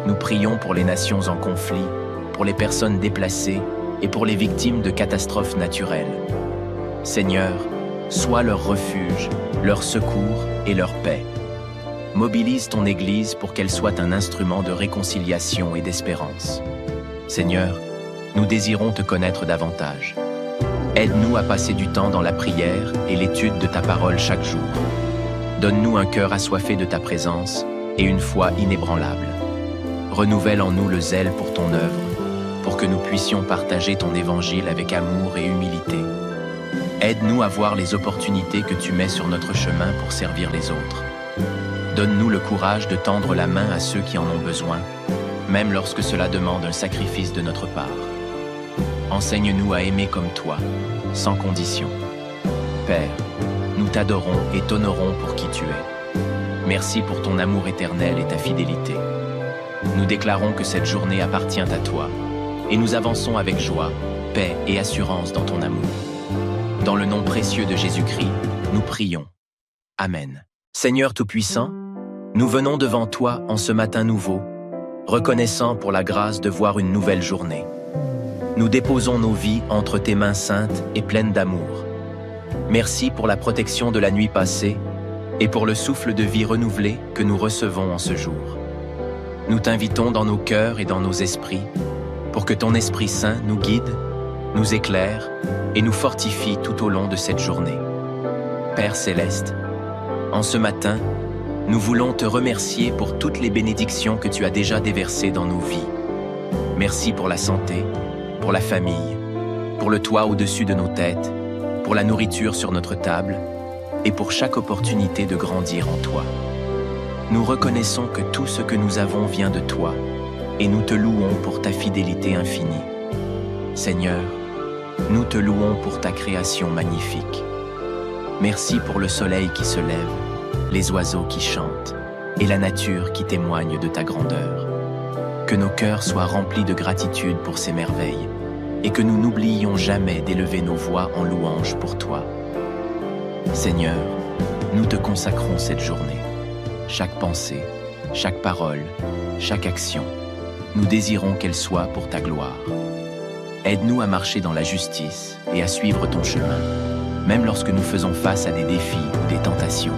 Nous prions pour les nations en conflit, pour les personnes déplacées et pour les victimes de catastrophes naturelles. Seigneur, sois leur refuge, leur secours et leur paix. Mobilise ton Église pour qu'elle soit un instrument de réconciliation et d'espérance. Seigneur, nous désirons te connaître davantage. Aide-nous à passer du temps dans la prière et l'étude de ta parole chaque jour. Donne-nous un cœur assoiffé de ta présence et une foi inébranlable. Renouvelle en nous le zèle pour ton œuvre, pour que nous puissions partager ton évangile avec amour et humilité. Aide-nous à voir les opportunités que tu mets sur notre chemin pour servir les autres. Donne-nous le courage de tendre la main à ceux qui en ont besoin, même lorsque cela demande un sacrifice de notre part. Enseigne-nous à aimer comme toi, sans condition. Père, nous t'adorons et t'honorons pour qui tu es. Merci pour ton amour éternel et ta fidélité. Nous déclarons que cette journée appartient à toi, et nous avançons avec joie, paix et assurance dans ton amour. Dans le nom précieux de Jésus-Christ, nous prions. Amen. Seigneur Tout-Puissant, nous venons devant toi en ce matin nouveau, reconnaissant pour la grâce de voir une nouvelle journée. Nous déposons nos vies entre tes mains saintes et pleines d'amour. Merci pour la protection de la nuit passée et pour le souffle de vie renouvelé que nous recevons en ce jour. Nous t'invitons dans nos cœurs et dans nos esprits pour que ton Esprit Saint nous guide, nous éclaire et nous fortifie tout au long de cette journée. Père Céleste, en ce matin, nous voulons te remercier pour toutes les bénédictions que tu as déjà déversées dans nos vies. Merci pour la santé, pour la famille, pour le toit au-dessus de nos têtes, pour la nourriture sur notre table et pour chaque opportunité de grandir en toi. Nous reconnaissons que tout ce que nous avons vient de toi et nous te louons pour ta fidélité infinie. Seigneur, nous te louons pour ta création magnifique. Merci pour le soleil qui se lève, les oiseaux qui chantent et la nature qui témoigne de ta grandeur. Que nos cœurs soient remplis de gratitude pour ces merveilles et que nous n'oublions jamais d'élever nos voix en louange pour toi. Seigneur, nous te consacrons cette journée. Chaque pensée, chaque parole, chaque action, nous désirons qu'elle soit pour ta gloire. Aide-nous à marcher dans la justice et à suivre ton chemin, même lorsque nous faisons face à des défis ou des tentations.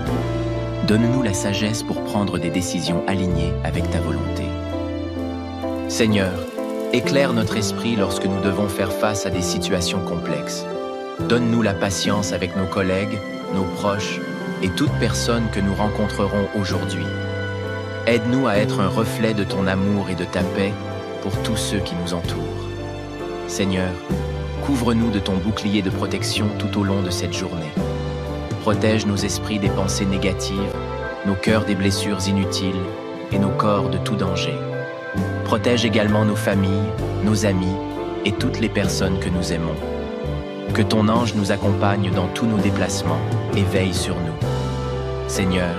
Donne-nous la sagesse pour prendre des décisions alignées avec ta volonté. Seigneur, éclaire notre esprit lorsque nous devons faire face à des situations complexes. Donne-nous la patience avec nos collègues, nos proches et toute personne que nous rencontrerons aujourd'hui. Aide-nous à être un reflet de ton amour et de ta paix pour tous ceux qui nous entourent. Seigneur, couvre-nous de ton bouclier de protection tout au long de cette journée. Protège nos esprits des pensées négatives, nos cœurs des blessures inutiles et nos corps de tout danger. Protège également nos familles, nos amis et toutes les personnes que nous aimons. Que ton ange nous accompagne dans tous nos déplacements et veille sur nous. Seigneur,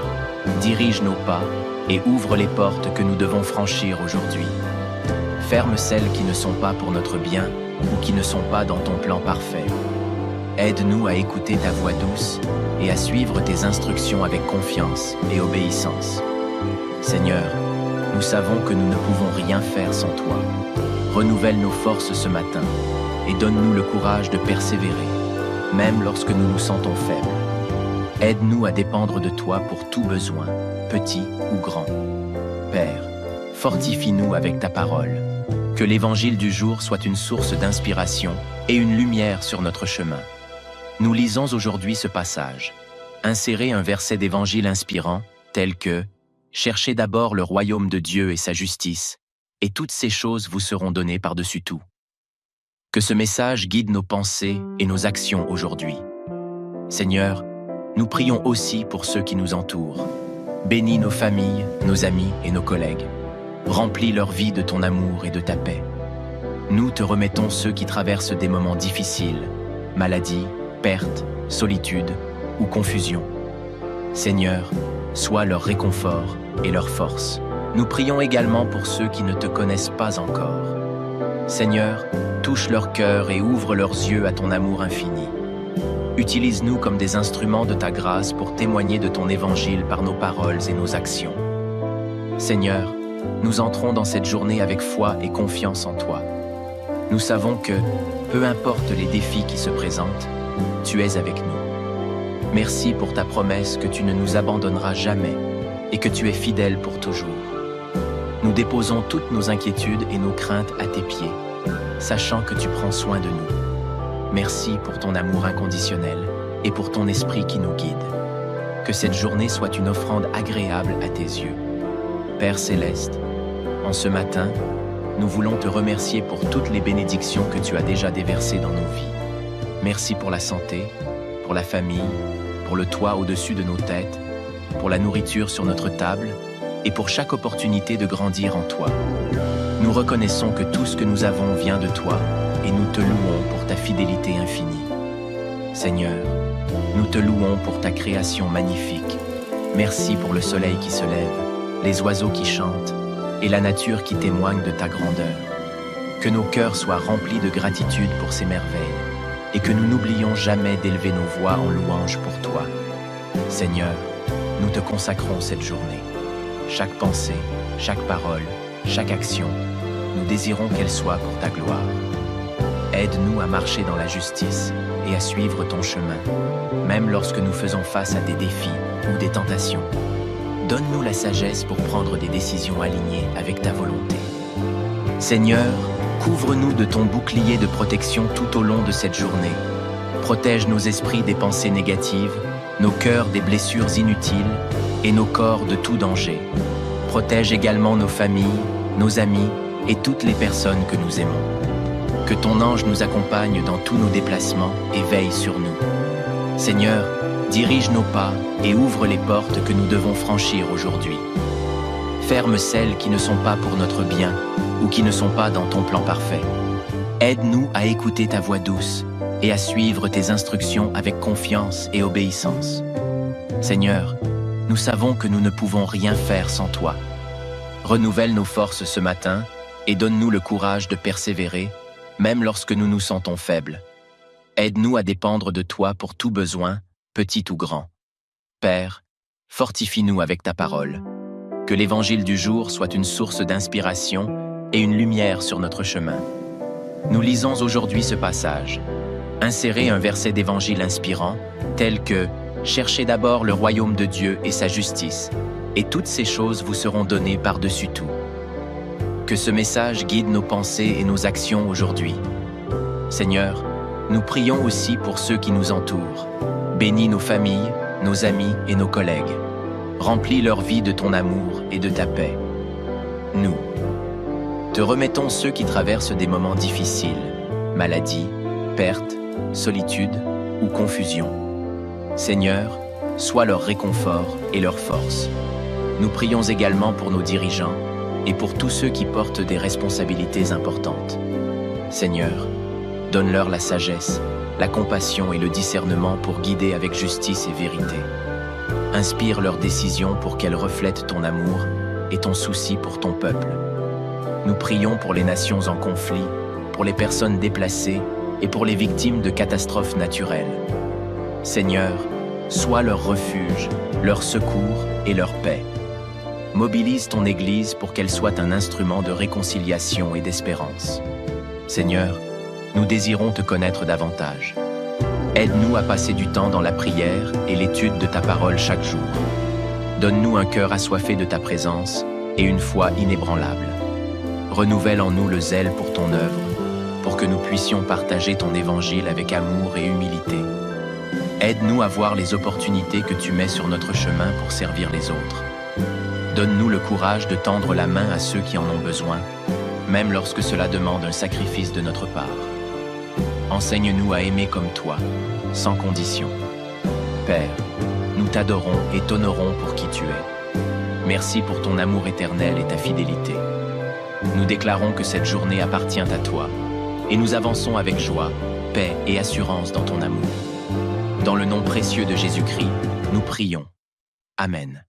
dirige nos pas et ouvre les portes que nous devons franchir aujourd'hui. Ferme celles qui ne sont pas pour notre bien ou qui ne sont pas dans ton plan parfait. Aide-nous à écouter ta voix douce et à suivre tes instructions avec confiance et obéissance. Seigneur, nous savons que nous ne pouvons rien faire sans toi. Renouvelle nos forces ce matin et donne-nous le courage de persévérer, même lorsque nous nous sentons faibles. Aide-nous à dépendre de toi pour tout besoin, petit ou grand. Père, fortifie-nous avec ta parole. Que l'évangile du jour soit une source d'inspiration et une lumière sur notre chemin. Nous lisons aujourd'hui ce passage. Insérez un verset d'évangile inspirant, tel que « Cherchez d'abord le royaume de Dieu et sa justice, et toutes ces choses vous seront données par-dessus tout. » Que ce message guide nos pensées et nos actions aujourd'hui. Seigneur, nous prions aussi pour ceux qui nous entourent. Bénis nos familles, nos amis et nos collègues. Remplis leur vie de ton amour et de ta paix. Nous te remettons ceux qui traversent des moments difficiles, maladie, perte, solitude ou confusion. Seigneur, sois leur réconfort et leur force. Nous prions également pour ceux qui ne te connaissent pas encore. Seigneur, touche leur cœur et ouvre leurs yeux à ton amour infini. Utilise-nous comme des instruments de ta grâce pour témoigner de ton évangile par nos paroles et nos actions. Seigneur, nous entrons dans cette journée avec foi et confiance en toi. Nous savons que, peu importe les défis qui se présentent, tu es avec nous. Merci pour ta promesse que tu ne nous abandonneras jamais et que tu es fidèle pour toujours. Nous déposons toutes nos inquiétudes et nos craintes à tes pieds, sachant que tu prends soin de nous. Merci pour ton amour inconditionnel et pour ton esprit qui nous guide. Que cette journée soit une offrande agréable à tes yeux. Père céleste, en ce matin, nous voulons te remercier pour toutes les bénédictions que tu as déjà déversées dans nos vies. Merci pour la santé, pour la famille, pour le toit au-dessus de nos têtes, pour la nourriture sur notre table et pour chaque opportunité de grandir en toi. Nous reconnaissons que tout ce que nous avons vient de toi et nous te louons pour ta fidélité infinie. Seigneur, nous te louons pour ta création magnifique. Merci pour le soleil qui se lève, les oiseaux qui chantent et la nature qui témoigne de ta grandeur. Que nos cœurs soient remplis de gratitude pour ces merveilles et que nous n'oublions jamais d'élever nos voix en louange pour toi. Seigneur, nous te consacrons cette journée. Chaque pensée, chaque parole, chaque action, nous désirons qu'elle soit pour ta gloire. Aide-nous à marcher dans la justice et à suivre ton chemin, même lorsque nous faisons face à des défis ou des tentations. Donne-nous la sagesse pour prendre des décisions alignées avec ta volonté. Seigneur, couvre-nous de ton bouclier de protection tout au long de cette journée. Protège nos esprits des pensées négatives, nos cœurs des blessures inutiles et nos corps de tout danger. Protège également nos familles, nos amis et toutes les personnes que nous aimons. Que ton ange nous accompagne dans tous nos déplacements et veille sur nous. Seigneur, dirige nos pas et ouvre les portes que nous devons franchir aujourd'hui. Ferme celles qui ne sont pas pour notre bien ou qui ne sont pas dans ton plan parfait. Aide-nous à écouter ta voix douce et à suivre tes instructions avec confiance et obéissance. Seigneur, nous savons que nous ne pouvons rien faire sans toi. Renouvelle nos forces ce matin et donne-nous le courage de persévérer, même lorsque nous nous sentons faibles. Aide-nous à dépendre de toi pour tout besoin, petit ou grand. Père, fortifie-nous avec ta parole. Que l'évangile du jour soit une source d'inspiration et une lumière sur notre chemin. Nous lisons aujourd'hui ce passage. Insérez un verset d'évangile inspirant, tel que « Cherchez d'abord le royaume de Dieu et sa justice, et toutes ces choses vous seront données par-dessus tout. » Que ce message guide nos pensées et nos actions aujourd'hui. Seigneur, nous prions aussi pour ceux qui nous entourent. Bénis nos familles, nos amis et nos collègues. Remplis leur vie de ton amour et de ta paix. Nous te remettons ceux qui traversent des moments difficiles, maladie, perte, solitude ou confusion. Seigneur, sois leur réconfort et leur force. Nous prions également pour nos dirigeants et pour tous ceux qui portent des responsabilités importantes. Seigneur, donne-leur la sagesse, la compassion et le discernement pour guider avec justice et vérité. Inspire leurs décisions pour qu'elles reflètent ton amour et ton souci pour ton peuple. Nous prions pour les nations en conflit, pour les personnes déplacées et pour les victimes de catastrophes naturelles. Seigneur, sois leur refuge, leur secours et leur paix. Mobilise ton Église pour qu'elle soit un instrument de réconciliation et d'espérance. Seigneur, nous désirons te connaître davantage. Aide-nous à passer du temps dans la prière et l'étude de ta parole chaque jour. Donne-nous un cœur assoiffé de ta présence et une foi inébranlable. Renouvelle en nous le zèle pour ton œuvre, pour que nous puissions partager ton évangile avec amour et humilité. Aide-nous à voir les opportunités que tu mets sur notre chemin pour servir les autres. Donne-nous le courage de tendre la main à ceux qui en ont besoin, même lorsque cela demande un sacrifice de notre part. Enseigne-nous à aimer comme toi, sans condition. Père, nous t'adorons et t'honorons pour qui tu es. Merci pour ton amour éternel et ta fidélité. Nous déclarons que cette journée appartient à toi, et nous avançons avec joie, paix et assurance dans ton amour. Dans le nom précieux de Jésus-Christ, nous prions. Amen.